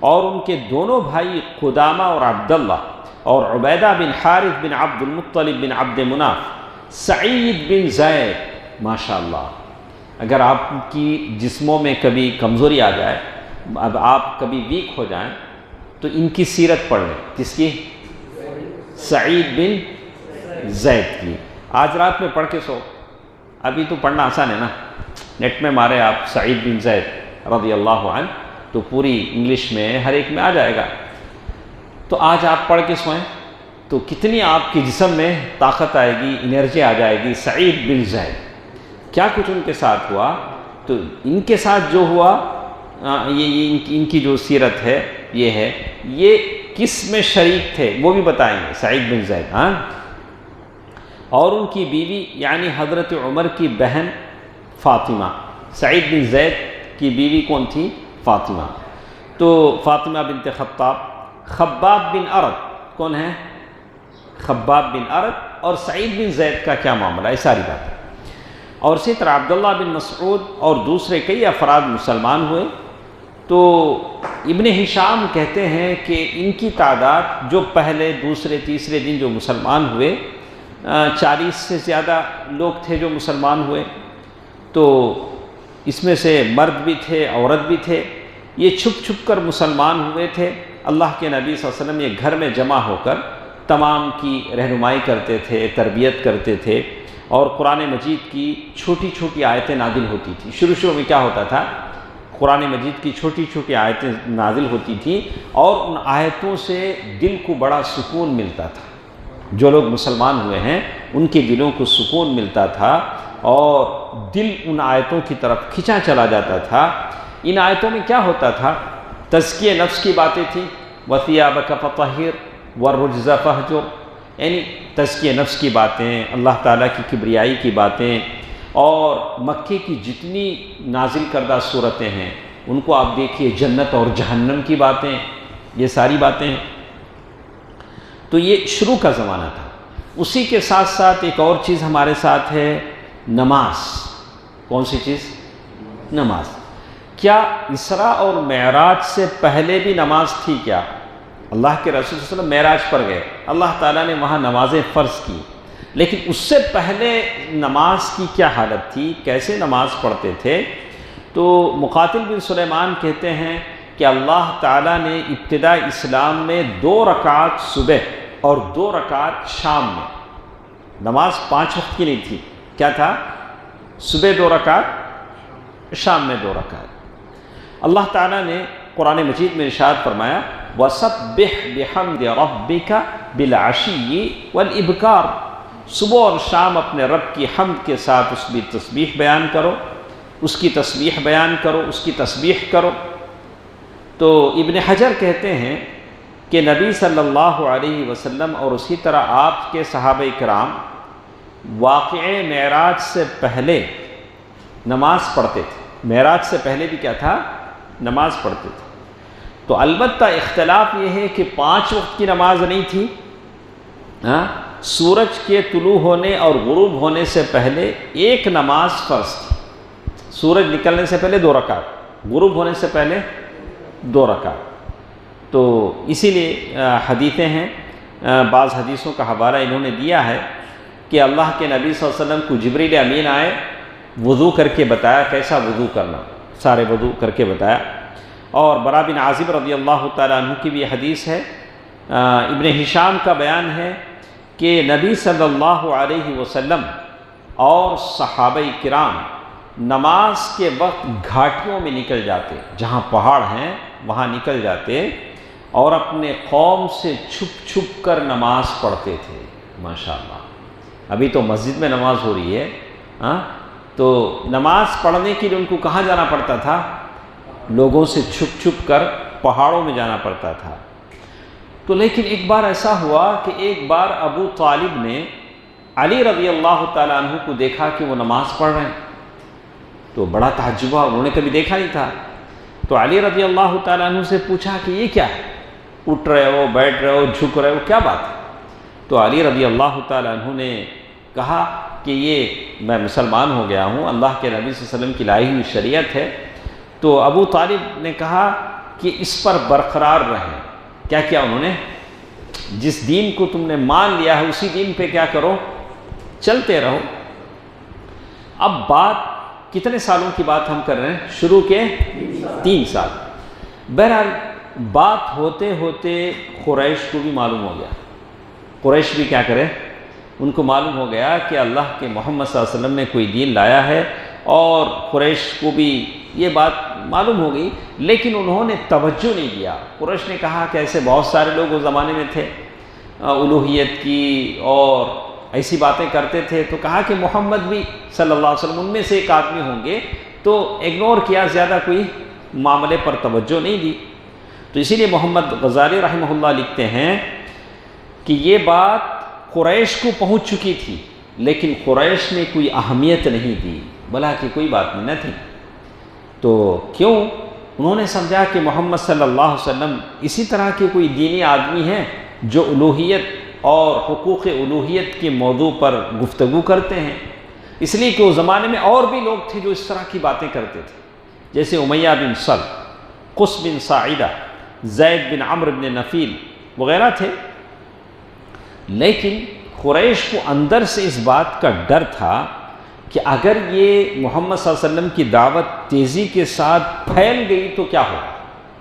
اور ان کے دونوں بھائی قدامہ اور عبداللہ، اور عبیدہ بن حارث بن عبد المطلب بن عبد مناف، سعید بن زید۔ ماشاءاللہ، اگر آپ کی جسموں میں کبھی کمزوری آ جائے، اب آپ کبھی ویک ہو جائیں تو ان کی سیرت پڑھ لیں۔ کس کی؟ سعید بن زید کی۔ آج رات میں پڑھ کے سو، ابھی تو پڑھنا آسان ہے نا، نیٹ میں مارے آپ سعید بن زید رضی اللہ عنہ تو پوری انگلش میں ہر ایک میں آ جائے گا۔ تو آج آپ پڑھ کے سوئیں تو کتنی آپ کی جسم میں طاقت آئے گی، انرجی آ جائے گی۔ سعید بن زید، کیا کچھ ان کے ساتھ ہوا؟ تو ان کے ساتھ جو ہوا، یہ ان کی جو سیرت ہے یہ ہے، یہ کس میں شریک تھے وہ بھی بتائیں گے سعید بن زید۔ ہاں، اور ان کی بیوی یعنی حضرت عمر کی بہن فاطمہ، سعید بن زید کی بیوی کون تھی؟ فاطمہ۔ تو فاطمہ بنت خطاب، خباب بن ارد کون ہے؟ خباب بن ارد، اور سعید بن زید کا کیا معاملہ ہے، ساری باتیں۔ اور اسی طرح عبداللہ بن مسعود اور دوسرے کئی افراد مسلمان ہوئے۔ تو ابن ہشام کہتے ہیں کہ ان کی تعداد جو پہلے دوسرے تیسرے دن جو مسلمان ہوئے 40 سے زیادہ لوگ تھے جو مسلمان ہوئے۔ تو اس میں سے مرد بھی تھے، عورت بھی تھے، یہ چھپ چھپ کر مسلمان ہوئے تھے۔ اللہ کے نبی صلی اللہ علیہ وسلم یہ گھر میں جمع ہو کر تمام کی رہنمائی کرتے تھے، تربیت کرتے تھے، اور قرآن مجید کی چھوٹی چھوٹی آیتیں نازل ہوتی تھیں۔ شروع میں کیا ہوتا تھا؟ قرآن مجید کی چھوٹی چھوٹی آیتیں نازل ہوتی تھیں، اور ان آیتوں سے دل کو بڑا سکون ملتا تھا۔ جو لوگ مسلمان ہوئے ہیں ان کے دلوں کو سکون ملتا تھا، اور دل ان آیتوں کی طرف کھنچا چلا جاتا تھا۔ ان آیتوں میں کیا ہوتا تھا؟ تزکیہ نفس کی باتیں تھیں، وَثِيَابَكَ فَطَهِّرْ وَالرُّجْزَ فَاهْجُرْ، یعنی تزکیہ نفس کی باتیں، اللہ تعالیٰ کی کبریائی کی باتیں، اور مکے کی جتنی نازل کردہ صورتیں ہیں ان کو آپ دیکھیے، جنت اور جہنم کی باتیں، یہ ساری باتیں ہیں۔ تو یہ شروع کا زمانہ تھا۔ اسی کے ساتھ ساتھ ایک اور چیز ہمارے ساتھ ہے، نماز۔ کون سی چیز؟ نماز۔ کیا اسراء اور معراج سے پہلے بھی نماز تھی کیا؟ اللہ کے رسول صلی اللہ علیہ وسلم معراج پر گئے، اللہ تعالیٰ نے وہاں نمازیں فرض کی، لیکن اس سے پہلے نماز کی کیا حالت تھی، کیسے نماز پڑھتے تھے؟ تو مقاتل بن سلیمان کہتے ہیں کہ اللہ تعالیٰ نے ابتدا اسلام میں 2 رکعت صبح اور 2 رکعت شام میں، نماز 5 وقت کی نہیں تھی، کیا تھا؟ صبح 2 رکعت، شام میں 2 رکعت۔ اللہ تعالیٰ نے قرآن مجید میں ارشاد فرمایا، وَسَبِّحْ بِحَمْدِ رَبِّكَ بِالْعَشِيِّ وَالْإِبْكَارِ، صبح اور شام اپنے رب کی حمد کے ساتھ اس کی تسبیح بیان کرو، اس کی تسبیح بیان کرو، اس کی تسبیح کرو۔ تو ابن حجر کہتے ہیں کہ نبی صلی اللہ علیہ وسلم اور اسی طرح آپ کے صحابہ کرام واقعہ معراج سے پہلے نماز پڑھتے تھے۔ معراج سے پہلے بھی کیا تھا؟ نماز پڑھتے تھے۔ تو البتہ اختلاف یہ ہے کہ 5 وقت کی نماز نہیں تھی، سورج کے طلوع ہونے اور غروب ہونے سے پہلے ایک نماز فرض تھی، سورج نکلنے سے پہلے 2 رکعت، غروب ہونے سے پہلے 2 رکعت۔ تو اسی لیے حدیثیں ہیں، بعض حدیثوں کا حوالہ انہوں نے دیا ہے کہ اللہ کے نبی صلی اللہ علیہ وسلم کو جبریل امین آئے، وضو کر کے بتایا کیسا وضو کرنا، سارے وضو کر کے بتایا۔ اور برا بن عازب رضی اللہ تعالیٰ عنہ کی بھی حدیث ہے، ابن ہشام کا بیان ہے کہ نبی صلی اللہ علیہ وسلم اور صحابہ کرام نماز کے وقت گھاٹیوں میں نکل جاتے، جہاں پہاڑ ہیں وہاں نکل جاتے، اور اپنے قوم سے چھپ چھپ کر نماز پڑھتے تھے۔ ماشاءاللہ، ابھی تو مسجد میں نماز ہو رہی ہے، ہاں، تو نماز پڑھنے کے لیے ان کو کہاں جانا پڑتا تھا؟ لوگوں سے چھپ چھپ کر پہاڑوں میں جانا پڑتا تھا۔ تو لیکن ایک بار ایسا ہوا کہ ایک بار ابو طالب نے علی رضی اللہ تعالیٰ عنہ کو دیکھا کہ وہ نماز پڑھ رہے ہیں، تو بڑا تعجب ہوا، انہوں نے کبھی دیکھا نہیں تھا۔ تو علی رضی اللہ تعالیٰ عنہ سے پوچھا کہ یہ کیا ہے، اٹھ رہے ہو، بیٹھ رہے ہو، جھک رہے ہو، کیا بات ہے؟ تو علی رضی اللہ تعالیٰ عنہ نے کہا کہ یہ میں مسلمان ہو گیا ہوں، اللہ کے نبی صلی اللہ علیہ وسلم کی لائی ہوئی شریعت ہے۔ تو ابو طالب نے کہا کہ اس پر برقرار رہیں۔ کیا کیا انہوں نے؟ جس دین کو تم نے مان لیا ہے اسی دین پہ کیا کرو؟ چلتے رہو۔ اب بات کتنے سالوں کی بات ہم کر رہے ہیں؟ شروع کے 3 سال۔ بہرحال بات ہوتے ہوتے قریش کو بھی معلوم ہو گیا، قریش بھی کیا کرے، ان کو معلوم ہو گیا کہ اللہ کے محمد صلی اللہ علیہ وسلم نے کوئی دین لایا ہے، اور قریش کو بھی یہ بات معلوم ہو گئی، لیکن انہوں نے توجہ نہیں دیا۔ قریش نے کہا کہ ایسے بہت سارے لوگ اس زمانے میں تھے الوہیت کی اور ایسی باتیں کرتے تھے، تو کہا کہ محمد بھی صلی اللہ علیہ وسلم ان میں سے ایک آدمی ہوں گے، تو اگنور کیا، زیادہ کوئی معاملے پر توجہ نہیں دی۔ تو اسی لیے محمد غزالی رحمہ اللہ لکھتے ہیں کہ یہ بات قریش کو پہنچ چکی تھی، لیکن قریش نے کوئی اہمیت نہیں دی، بلا کہ کوئی بات نہیں تھی۔ تو کیوں؟ انہوں نے سمجھا کہ محمد صلی اللہ علیہ وسلم اسی طرح کے کوئی دینی آدمی ہیں جو الوہیت اور حقوق الوہیت کے موضوع پر گفتگو کرتے ہیں، اس لیے کہ اس زمانے میں اور بھی لوگ تھے جو اس طرح کی باتیں کرتے تھے، جیسے امیہ بن صلب، قس بن ساعدہ، زید بن عمرو بن نفیل وغیرہ تھے۔ لیکن قریش کو اندر سے اس بات کا ڈر تھا کہ اگر یہ محمد صلی اللہ علیہ وسلم کی دعوت تیزی کے ساتھ پھیل گئی تو کیا ہوگا،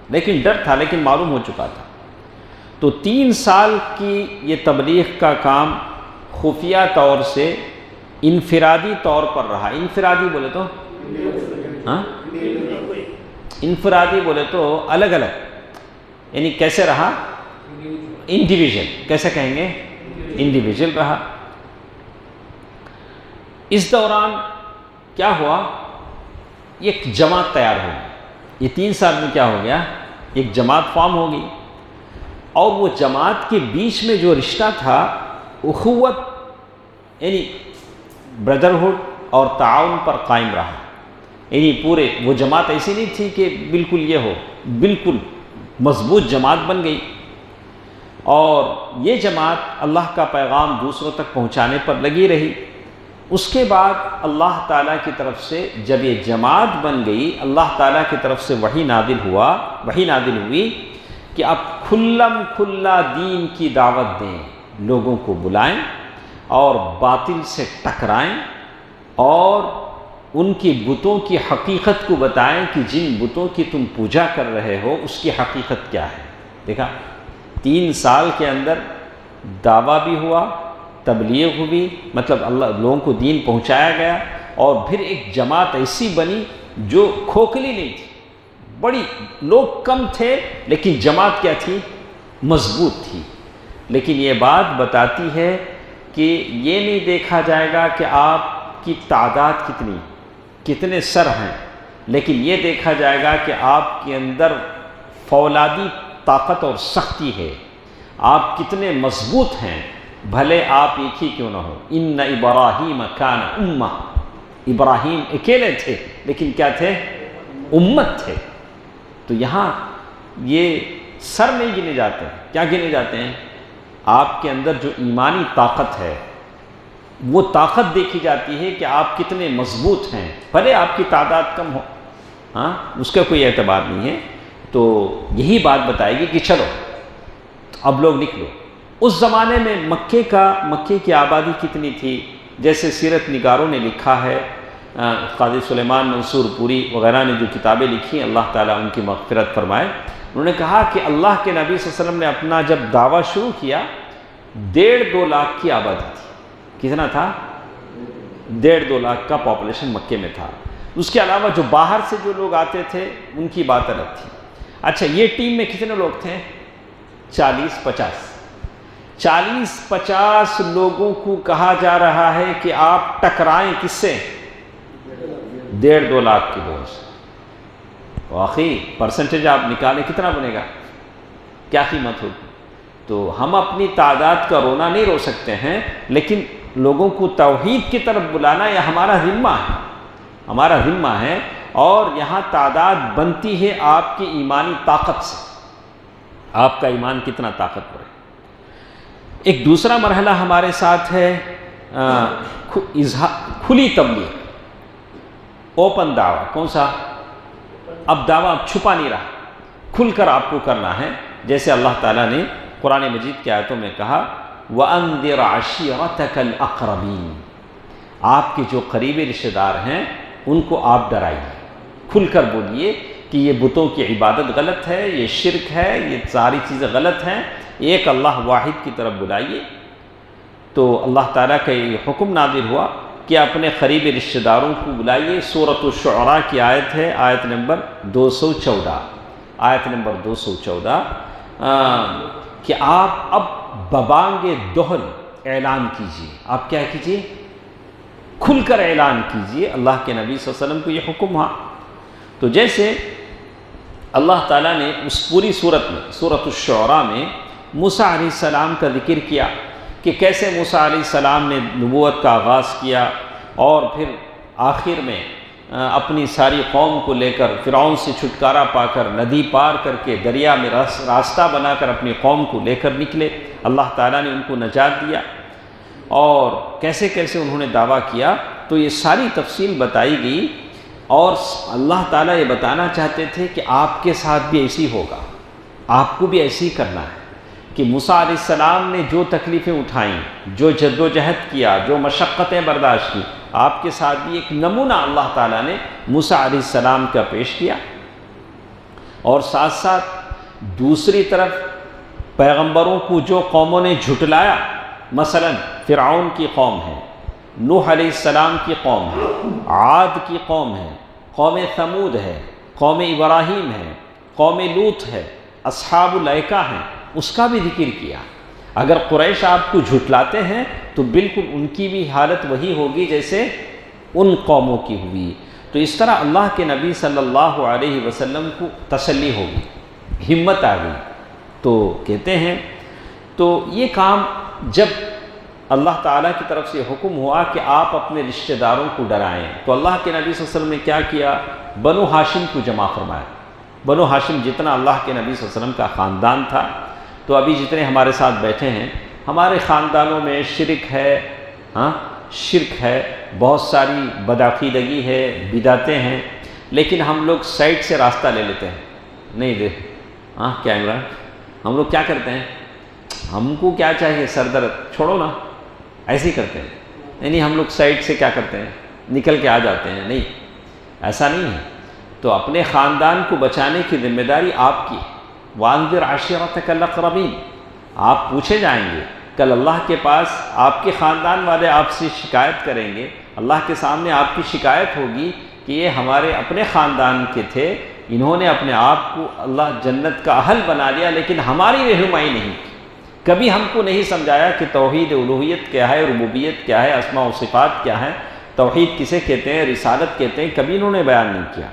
لیکن ڈر تھا، لیکن معلوم ہو چکا تھا۔ تو 3 سال کی یہ تبلیغ کا کام خفیہ طور سے انفرادی طور پر رہا۔ انفرادی بولے تو ہاں، انفرادی بولے تو الگ الگ، یعنی کیسے رہا؟ انڈیویژل، کیسے کہیں گے؟ انڈیویژل رہا۔ اس دوران کیا ہوا؟ ایک جماعت تیار ہو گئی۔ یہ 3 سال میں کیا ہو گیا؟ ایک جماعت فارم ہو گئی، اور وہ جماعت کے بیچ میں جو رشتہ تھا اخوت یعنی بردرہڈ اور تعاون پر قائم رہا۔ یعنی پورے وہ جماعت ایسی نہیں تھی کہ بالکل یہ ہو، بالکل مضبوط جماعت بن گئی، اور یہ جماعت اللہ کا پیغام دوسروں تک پہنچانے پر لگی رہی۔ اس کے بعد اللہ تعالیٰ کی طرف سے جب یہ جماعت بن گئی، اللہ تعالیٰ کی طرف سے وحی نازل ہوئی کہ اب کھلم کھلا دین کی دعوت دیں، لوگوں کو بلائیں اور باطل سے ٹکرائیں، اور ان کی بتوں کی حقیقت کو بتائیں کہ جن بتوں کی تم پوجا کر رہے ہو اس کی حقیقت کیا ہے۔ دیکھا، 3 سال کے اندر دعویٰ بھی ہوا، تبلیغ ہوئی، مطلب اللہ لوگوں کو دین پہنچایا گیا، اور پھر ایک جماعت ایسی بنی جو کھوکھلی نہیں تھی، بڑی لوگ کم تھے لیکن جماعت کیا تھی؟ مضبوط تھی۔ لیکن یہ بات بتاتی ہے کہ یہ نہیں دیکھا جائے گا کہ آپ کی تعداد کتنے سر ہیں، لیکن یہ دیکھا جائے گا کہ آپ کے اندر فولادی طاقت اور سختی ہے، آپ کتنے مضبوط ہیں، بھلے آپ ایک ہی کیوں نہ ہو۔ ان ابراہیم کان امہ، ابراہیم اکیلے تھے لیکن کیا تھے؟ امت تھے۔ تو یہاں یہ سر نہیں گنے جاتے ہیں، کیا گنے جاتے ہیں؟ آپ کے اندر جو ایمانی طاقت ہے وہ طاقت دیکھی جاتی ہے کہ آپ کتنے مضبوط ہیں، بھلے آپ کی تعداد کم ہو، ہاں، اس کا کوئی اعتبار نہیں ہے۔ تو یہی بات بتائے گی کہ چلو اب لوگ نکلو۔ اس زمانے میں مکے کی آبادی کتنی تھی؟ جیسے سیرت نگاروں نے لکھا ہے، قاضی سلیمان منصور پوری وغیرہ نے جو کتابیں لکھی، اللہ تعالیٰ ان کی مغفرت فرمائے، انہوں نے کہا کہ اللہ کے نبی صلی اللہ علیہ وسلم نے اپنا جب دعویٰ شروع کیا 1.5-2 لاکھ کی آبادی تھی۔ کتنا تھا؟ 1.5-2 لاکھ کا پاپولیشن مکے میں تھا۔ اس کے علاوہ جو باہر سے جو لوگ آتے تھے ان کی بات الگ تھی۔ اچھا، یہ ٹیم میں کتنے لوگ تھے؟ 40-50۔ 40-50 لوگوں کو کہا جا رہا ہے کہ آپ ٹکرائیں کس سے؟ 1.5-2 لاکھ کی بوجھ سے۔ واقعی پرسنٹیج آپ نکالیں کتنا بنے گا، کیا قیمت ہوگی؟ تو ہم اپنی تعداد کا رونا نہیں رو سکتے ہیں، لیکن لوگوں کو توحید کی طرف بلانا یہ ہمارا ذمہ ہے، ہمارا ذمہ ہے۔ اور یہاں تعداد بنتی ہے آپ کی ایمانی طاقت سے، آپ کا ایمان کتنا طاقتور ہے۔ ایک دوسرا مرحلہ ہمارے ساتھ ہے کھلی تبلیغ، اوپن دعویٰ۔ کون سا؟ اب دعویٰ چھپا نہیں رہا، کھل کر آپ کو کرنا ہے، جیسے اللہ تعالیٰ نے قرآن مجید کی آیتوں میں کہا وَأَنذِرْ عَشِيرَتَكَ الْأَقْرَبِينَ، آپ کے جو قریبی رشتہ دار ہیں ان کو آپ ڈرائیے، کھل کر بولیے کہ یہ بتوں کی عبادت غلط ہے، یہ شرک ہے، یہ ساری چیزیں غلط ہیں، ایک اللہ واحد کی طرف بلائیے۔ تو اللہ تعالیٰ کا یہ حکم نازل ہوا کہ اپنے قریبی رشتہ داروں کو بلائیے۔ سورۃ الشعراء کی آیت ہے، آیت نمبر 214، آیت نمبر 214، کہ آپ اب ببانگ دہل اعلان کیجیے۔ آپ کیا کیجیے؟ کھل کر اعلان کیجیے۔ اللہ کے نبی صلی اللہ علیہ وسلم کو یہ حکم ہوا۔ تو جیسے اللہ تعالیٰ نے اس پوری صورت میں، سورۃ الشعراء میں موسیٰ علیہ السلام کا ذکر کیا کہ کیسے موسیٰ علیہ السلام نے نبوت کا آغاز کیا، اور پھر آخر میں اپنی ساری قوم کو لے کر فرعون سے چھٹکارا پا کر ندی پار کر کے دریا میں راستہ بنا کر اپنی قوم کو لے کر نکلے، اللہ تعالیٰ نے ان کو نجات دیا، اور کیسے کیسے انہوں نے دعویٰ کیا۔ تو یہ ساری تفصیل بتائی گئی، اور اللہ تعالیٰ یہ بتانا چاہتے تھے کہ آپ کے ساتھ بھی ایسی ہوگا، آپ کو بھی ایسے ہی کرنا ہے کہ موسیٰ علیہ السلام نے جو تکلیفیں اٹھائیں، جو جد و جہد کیا، جو مشقتیں برداشت کی، آپ کے ساتھ بھی ایک نمونہ اللہ تعالیٰ نے موسیٰ علیہ السلام کا پیش کیا۔ اور ساتھ ساتھ دوسری طرف پیغمبروں کو جو قوموں نے جھٹلایا، مثلا فرعون کی قوم ہے، نوح علیہ السلام کی قوم ہے، عاد کی قوم ہے، قوم ثمود ہے، قوم ابراہیم ہے، قوم لوط ہے، اصحاب الایکہ ہیں، اس کا بھی ذکر کیا۔ اگر قریش آپ کو جھٹلاتے ہیں تو بالکل ان کی بھی حالت وہی ہوگی جیسے ان قوموں کی ہوئی۔ تو اس طرح اللہ کے نبی صلی اللہ علیہ وسلم کو تسلی ہوگی، ہمت آ گئی۔ تو کہتے ہیں تو یہ کام جب اللہ تعالیٰ کی طرف سے حکم ہوا کہ آپ اپنے رشتہ داروں کو ڈرائیں، تو اللہ کے نبی صلی اللہ علیہ وسلم نے کیا کیا؟ بنو ہاشم کو جمع فرمایا۔ بنو ہاشم جتنا اللہ کے نبی صلی اللہ علیہ وسلم کا خاندان تھا، تو ابھی جتنے ہمارے ساتھ بیٹھے ہیں ہمارے خاندانوں میں شرک ہے، شرک ہے، بہت ساری بدعقیدگی ہے، بدعتیں ہیں، لیکن ہم لوگ سائڈ سے راستہ لے لیتے ہیں۔ نہیں دیکھ کیا عمران، ہم لوگ کیا کرتے ہیں؟ ہم کو کیا چاہیے؟ سر درد چھوڑو نا، ایسے ہی کرتے ہیں۔ یعنی ہم لوگ سائڈ سے کیا کرتے ہیں؟ نکل کے آ جاتے ہیں۔ نہیں، ایسا نہیں ہے۔ تو اپنے خاندان کو بچانے کی ذمہ داری آپ کی۔ وَأَنذِرْ عَشِيرَتَكَ الْأَقْرَبِينَ، آپ پوچھے جائیں گے کل اللہ کے پاس، آپ کے خاندان والے آپ سے شکایت کریں گے، اللہ کے سامنے آپ کی شکایت ہوگی کہ یہ ہمارے اپنے خاندان کے تھے، انہوں نے اپنے آپ کو اللہ جنت کا اہل بنا لیا، لیکن ہماری رہنمائی نہیں کی، کبھی ہم کو نہیں سمجھایا کہ توحید الوہیت کیا ہے، ربوبیت کیا ہے، اسماء و صفات کیا ہے، توحید کسے کہتے ہیں، رسالت کہتے ہیں، کبھی انہوں نے بیان نہیں کیا۔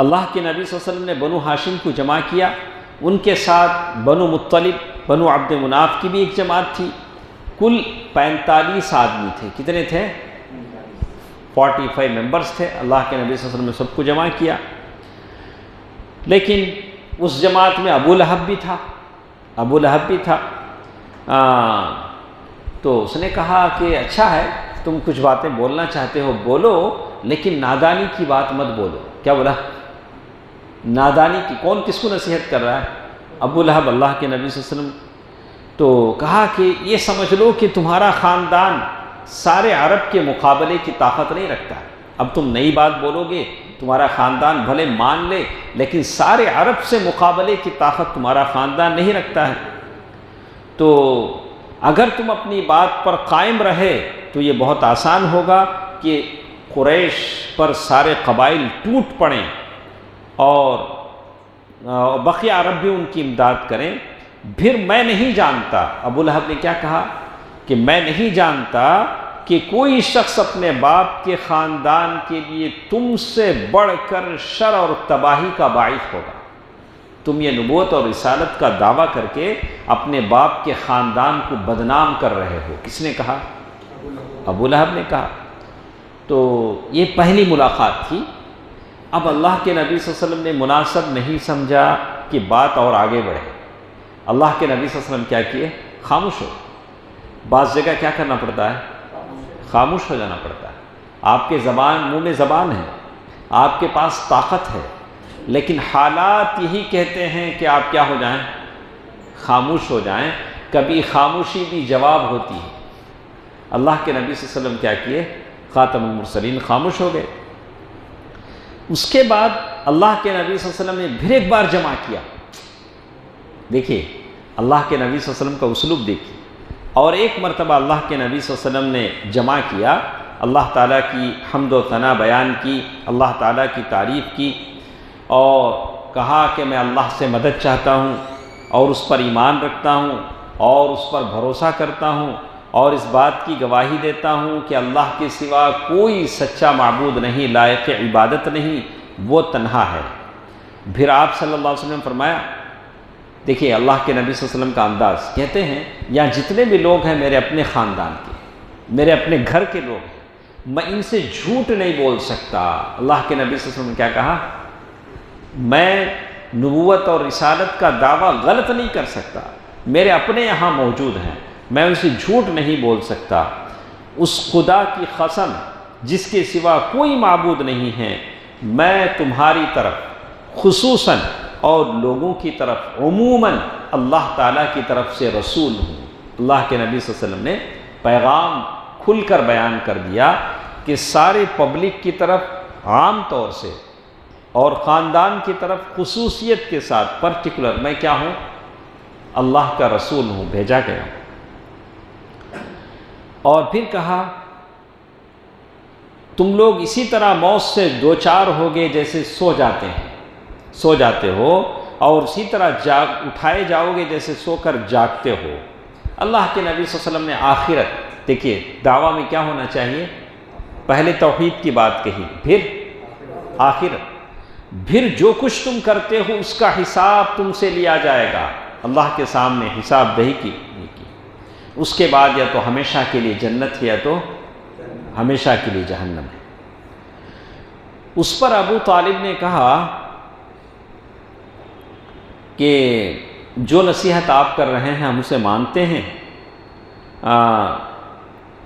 اللہ کے نبی صلی اللہ علیہ وسلم نے بنو ہاشم کو جمع کیا، ان کے ساتھ بنو مطلب، بنو عبد مناف کی بھی ایک جماعت تھی، کل 45 آدمی تھے۔ کتنے تھے؟ 45 ممبرز تھے۔ اللہ کے نبی صلی اللہ علیہ وسلم نے سب کو جمع کیا، لیکن اس جماعت میں ابو لہب بھی تھا، ابو لہب بھی تھا۔ تو اس نے کہا کہ اچھا ہے، تم کچھ باتیں بولنا چاہتے ہو بولو، لیکن نادانی کی بات مت بولو۔ کیا بولا؟ نادانی کی۔ کون کس کو نصیحت کر رہا ہے؟ ابو لہب اللہ کے نبی صلی اللہ علیہ وسلم۔ تو کہا کہ یہ سمجھ لو کہ تمہارا خاندان سارے عرب کے مقابلے کی طاقت نہیں رکھتا ہے، اب تم نئی بات بولو گے، تمہارا خاندان بھلے مان لے، لیکن سارے عرب سے مقابلے کی طاقت تمہارا خاندان نہیں رکھتا ہے۔ تو اگر تم اپنی بات پر قائم رہے تو یہ بہت آسان ہوگا کہ قریش پر سارے قبائل ٹوٹ پڑیں اور بقیہ عرب بھی ان کی امداد کریں، پھر میں نہیں جانتا، ابو لہب نے کیا کہا کہ میں نہیں جانتا کہ کوئی شخص اپنے باپ کے خاندان کے لیے تم سے بڑھ کر شر اور تباہی کا باعث ہوگا۔ تم یہ نبوت اور رسالت کا دعویٰ کر کے اپنے باپ کے خاندان کو بدنام کر رہے ہو۔ کس نے کہا؟ ابو لہب نے کہا۔ تو یہ پہلی ملاقات تھی۔ اب اللہ کے نبی صلی اللہ علیہ وسلم نے مناسب نہیں سمجھا کہ بات اور آگے بڑھے۔ اللہ کے نبی صلی اللہ علیہ وسلم کیا کیے؟ خاموش ہو۔ بعض جگہ کیا کرنا پڑتا ہے؟ خاموش ہو جانا پڑتا ہے۔ آپ کے منہ میں زبان ہے، آپ کے پاس طاقت ہے، لیکن حالات یہی کہتے ہیں کہ آپ کیا ہو جائیں؟ خاموش ہو جائیں۔ کبھی خاموشی بھی جواب ہوتی ہے۔ اللہ کے نبی صلی اللہ علیہ وسلم کیا کیے؟ خاتم المرسلین خاموش ہو گئے۔ اس کے بعد اللہ کے نبی صلی اللہ علیہ وسلم نے پھر ایک بار جمع کیا۔ دیکھیے اللہ کے نبی صلی اللہ علیہ وسلم کا اسلوب دیکھیے۔ اور ایک مرتبہ اللہ کے نبی صلی اللہ علیہ وسلم نے جمع کیا، اللہ تعالیٰ کی حمد و ثنا بیان کی، اللہ تعالیٰ کی تعریف کی، اور کہا کہ میں اللہ سے مدد چاہتا ہوں اور اس پر ایمان رکھتا ہوں اور اس پر بھروسہ کرتا ہوں اور اس بات کی گواہی دیتا ہوں کہ اللہ کے سوا کوئی سچا معبود نہیں، لائق عبادت نہیں، وہ تنہا ہے۔ پھر آپ صلی اللہ علیہ وسلم نے فرمایا، دیکھیے اللہ کے نبی صلی اللہ علیہ وسلم کا انداز، کہتے ہیں یہاں جتنے بھی لوگ ہیں میرے اپنے خاندان کے، میرے اپنے گھر کے لوگ ہیں، میں ان سے جھوٹ نہیں بول سکتا۔ اللہ کے نبی صلی اللہ علیہ وسلم نے کیا کہا؟ میں نبوت اور رسالت کا دعویٰ غلط نہیں کر سکتا، میرے اپنے یہاں موجود ہیں، میں ان سے جھوٹ نہیں بول سکتا۔ اس خدا کی قسم جس کے سوا کوئی معبود نہیں ہے، میں تمہاری طرف خصوصاً اور لوگوں کی طرف عموماً اللہ تعالیٰ کی طرف سے رسول ہوں۔ اللہ کے نبی صلی اللہ علیہ وسلم نے پیغام کھل کر بیان کر دیا کہ سارے پبلک کی طرف عام طور سے اور خاندان کی طرف خصوصیت کے ساتھ پرٹیکولر میں کیا ہوں؟ اللہ کا رسول ہوں، بھیجا گیا۔ اور پھر کہا تم لوگ اسی طرح موت سے دوچار ہوگے جیسے سو جاتے ہو، اور اسی طرح اٹھائے جاؤ گے جیسے سو کر جاگتے ہو۔ اللہ کے نبی صلی اللہ علیہ وسلم نے آخرت، دیکھیے دعویٰ میں کیا ہونا چاہیے؟ پہلے توحید کی بات کہی، پھر آخرت، پھر جو کچھ تم کرتے ہو اس کا حساب تم سے لیا جائے گا، اللہ کے سامنے حساب دہی کی۔ اس کے بعد یا تو ہمیشہ کے لیے جنت ہے یا تو ہمیشہ کے لیے جہنم ہے۔ اس پر ابو طالب نے کہا کہ جو نصیحت آپ کر رہے ہیں ہم اسے مانتے ہیں۔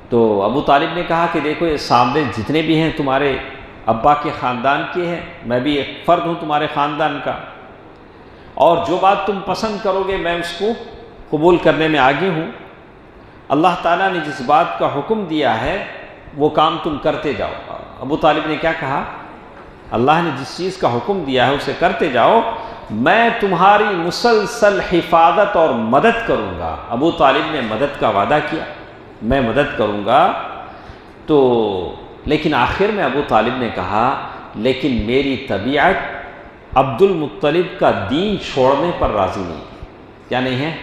تو ابو طالب نے کہا کہ دیکھو یہ سامنے جتنے بھی ہیں تمہارے ابا کے خاندان کے ہیں، میں بھی ایک فرد ہوں تمہارے خاندان کا، اور جو بات تم پسند کرو گے میں اس کو قبول کرنے میں آگے ہوں۔ اللہ تعالیٰ نے جس بات کا حکم دیا ہے وہ کام تم کرتے جاؤ۔ ابو طالب نے کیا کہا؟ اللہ نے جس چیز کا حکم دیا ہے اسے کرتے جاؤ، میں تمہاری مسلسل حفاظت اور مدد کروں گا۔ ابو طالب نے مدد کا وعدہ کیا، میں مدد کروں گا۔ تو لیکن آخر میں ابو طالب نے کہا لیکن میری طبیعت عبد المطلب کا دین چھوڑنے پر راضی نہیں ہے۔ کیا نہیں ہے؟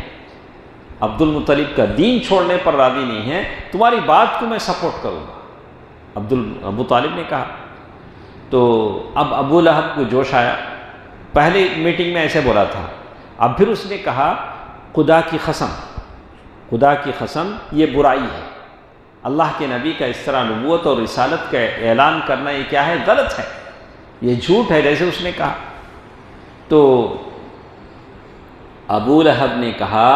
عبد المطلب کا دین چھوڑنے پر راضی نہیں ہے، تمہاری بات کو میں سپورٹ کروں گا، ابو طالب نے کہا۔ تو اب ابو لہب کو جوش آیا، پہلے میٹنگ میں ایسے بولا تھا، اب پھر اس نے کہا خدا کی قسم یہ برائی ہے، اللہ کے نبی کا اس طرح نبوت اور رسالت کا اعلان کرنا یہ کیا ہے؟ غلط ہے، یہ جھوٹ ہے، جیسے اس نے کہا۔ تو ابو لہب نے کہا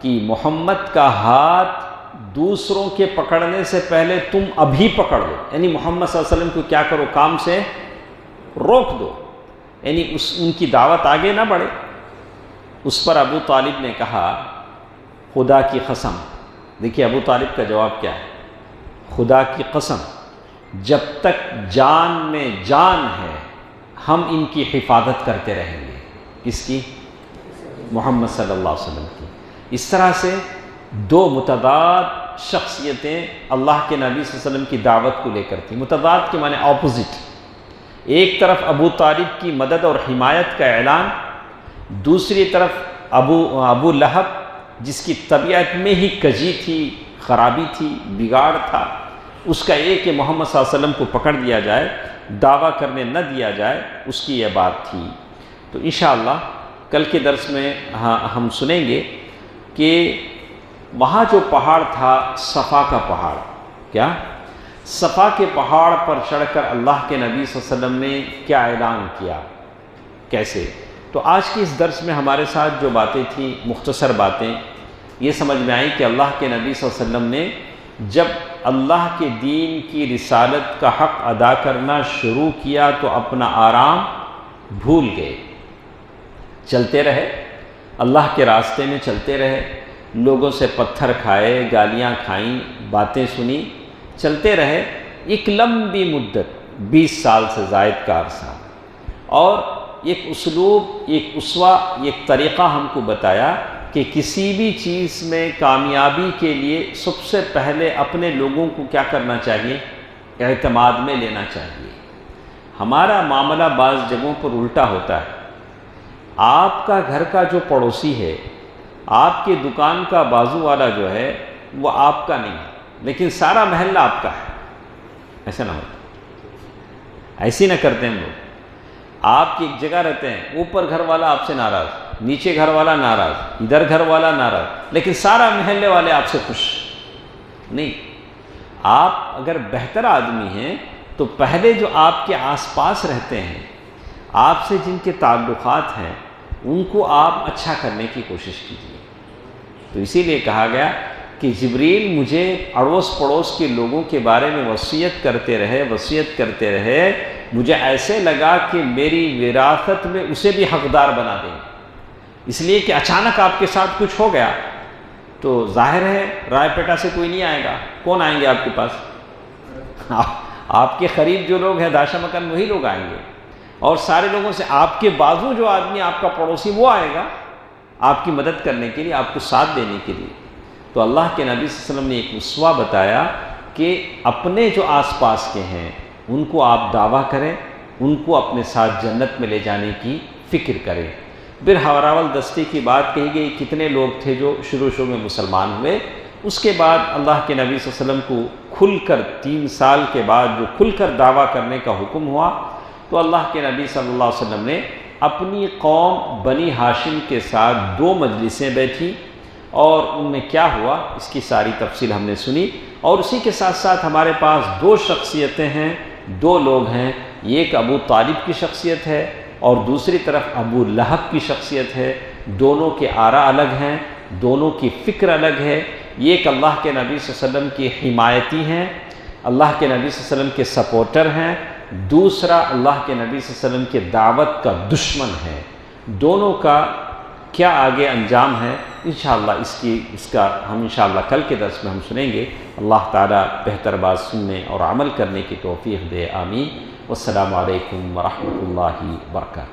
کہ محمد کا ہاتھ دوسروں کے پکڑنے سے پہلے تم ابھی پکڑ لو، یعنی محمد صلی اللہ علیہ وسلم کو کیا کرو؟ کام سے روک دو، یعنی ان کی دعوت آگے نہ بڑھے۔ اس پر ابو طالب نے کہا خدا کی قسم، دیکھیے ابو طالب کا جواب کیا ہے؟ خدا کی قسم جب تک جان میں جان ہے ہم ان کی حفاظت کرتے رہیں گے۔ کس کی؟ محمد صلی اللہ علیہ وسلم کی۔ اس طرح سے دو متضاد شخصیتیں اللہ کے نبی صلی اللہ علیہ وسلم کی دعوت کو لے کر تھیں۔ متضاد کے معنی اپوزٹ، ایک طرف ابو طالب کی مدد اور حمایت کا اعلان، دوسری طرف ابو لہب جس کی طبیعت میں ہی کجی تھی، خرابی تھی، بگاڑ تھا، اس کا یہ کہ محمد صلی اللہ علیہ وسلم کو پکڑ دیا جائے، دعویٰ کرنے نہ دیا جائے، اس کی یہ بات تھی۔ تو انشاءاللہ کل کے درس میں ہم سنیں گے کہ وہاں جو پہاڑ تھا صفا کا پہاڑ، کیا صفا کے پہاڑ پر چڑھ کر اللہ کے نبی صلی اللہ علیہ وسلم نے کیا اعلان کیا، کیسے۔ تو آج کی اس درس میں ہمارے ساتھ جو باتیں تھیں، مختصر باتیں، یہ سمجھ میں آئی کہ اللہ کے نبی صلی اللہ علیہ وسلم نے جب اللہ کے دین کی رسالت کا حق ادا کرنا شروع کیا تو اپنا آرام بھول گئے، چلتے رہے، اللہ کے راستے میں چلتے رہے، لوگوں سے پتھر کھائے، گالیاں کھائیں، باتیں سنی، چلتے رہے ایک لمبی مدت، 20 سال سے زائد کا عرصہ، اور ایک اسلوب، ایک اسوہ، ایک طریقہ ہم کو بتایا کہ کسی بھی چیز میں کامیابی کے لیے سب سے پہلے اپنے لوگوں کو کیا کرنا چاہیے، اعتماد میں لینا چاہیے۔ ہمارا معاملہ بعض جگہوں پر الٹا ہوتا ہے، آپ کا گھر کا جو پڑوسی ہے، آپ کے دکان کا بازو والا جو ہے وہ آپ کا نہیں ہے، لیکن سارا محلہ آپ کا ہے، ایسا نہ ہوتا، ایسی نہ کرتے ہم لوگ۔ آپ کی ایک جگہ رہتے ہیں، اوپر گھر والا آپ سے ناراض، نیچے گھر والا ناراض، ادھر گھر والا ناراض، لیکن سارا محلے والے آپ سے خوش نہیں۔ آپ اگر بہتر آدمی ہیں تو پہلے جو آپ کے آس پاس رہتے ہیں، آپ سے جن کے تعلقات ہیں، ان کو آپ اچھا کرنے کی کوشش کیجیے۔ تو اسی لیے کہا گیا کہ جبریل مجھے اڑوس پڑوس کے لوگوں کے بارے میں وصیت کرتے رہے، مجھے ایسے لگا کہ میری وراثت میں اسے بھی حقدار بنا دیں، اس لیے کہ اچانک آپ کے ساتھ کچھ ہو گیا تو ظاہر ہے رائے پیٹا سے کوئی نہیں آئے گا، کون آئیں گے آپ کے پاس؟ آپ کے قریب جو لوگ ہیں داشا مکان، وہی لوگ آئیں گے، اور سارے لوگوں سے آپ کے بازو جو آدمی، آپ کا پڑوسی، وہ آئے گا آپ کی مدد کرنے کے لیے، آپ کو ساتھ دینے کے لیے۔ تو اللہ کے نبی صلی اللہ علیہ وسلم نے ایک اسوہ بتایا کہ اپنے جو آس پاس کے ہیں ان کو آپ دعویٰ کریں، ان کو اپنے ساتھ جنت میں لے جانے کی فکر کریں۔ پھر ہاراول دستے کی بات کہی گئی، کتنے لوگ تھے جو شروع میں مسلمان ہوئے۔ اس کے بعد اللہ کے نبی صلی اللہ علیہ وسلم کو کھل کر 3 سال کے بعد جو کھل کر دعویٰ کرنے کا حکم ہوا، تو اللہ کے نبی صلی اللہ علیہ وسلم نے اپنی قوم بنی ہاشم کے ساتھ 2 مجلسیں بیٹھی، اور ان میں کیا ہوا اس کی ساری تفصیل ہم نے سنی۔ اور اسی کے ساتھ ساتھ ہمارے پاس 2 شخصیتیں ہیں، 2 لوگ ہیں، ایک ابو طالب کی شخصیت ہے اور دوسری طرف ابو لہب کی شخصیت ہے۔ دونوں کے آراء الگ ہیں، دونوں کی فکر الگ ہے۔ ایک اللہ کے نبی صلی اللہ علیہ وسلم کی حمایتی ہیں، اللہ کے نبی صلی اللہ علیہ وسلم کے سپورٹر ہیں، دوسرا اللہ کے نبی صلی اللہ علیہ وسلم کے دعوت کا دشمن ہے۔ دونوں کا کیا آگے انجام ہے، انشاءاللہ اس کا ہم انشاءاللہ کل کے درس میں ہم سنیں گے۔ اللہ تعالیٰ بہتر بات سننے اور عمل کرنے کی توفیق دے، آمین۔ والسلام علیکم ورحمۃ اللہ وبرکاتہ۔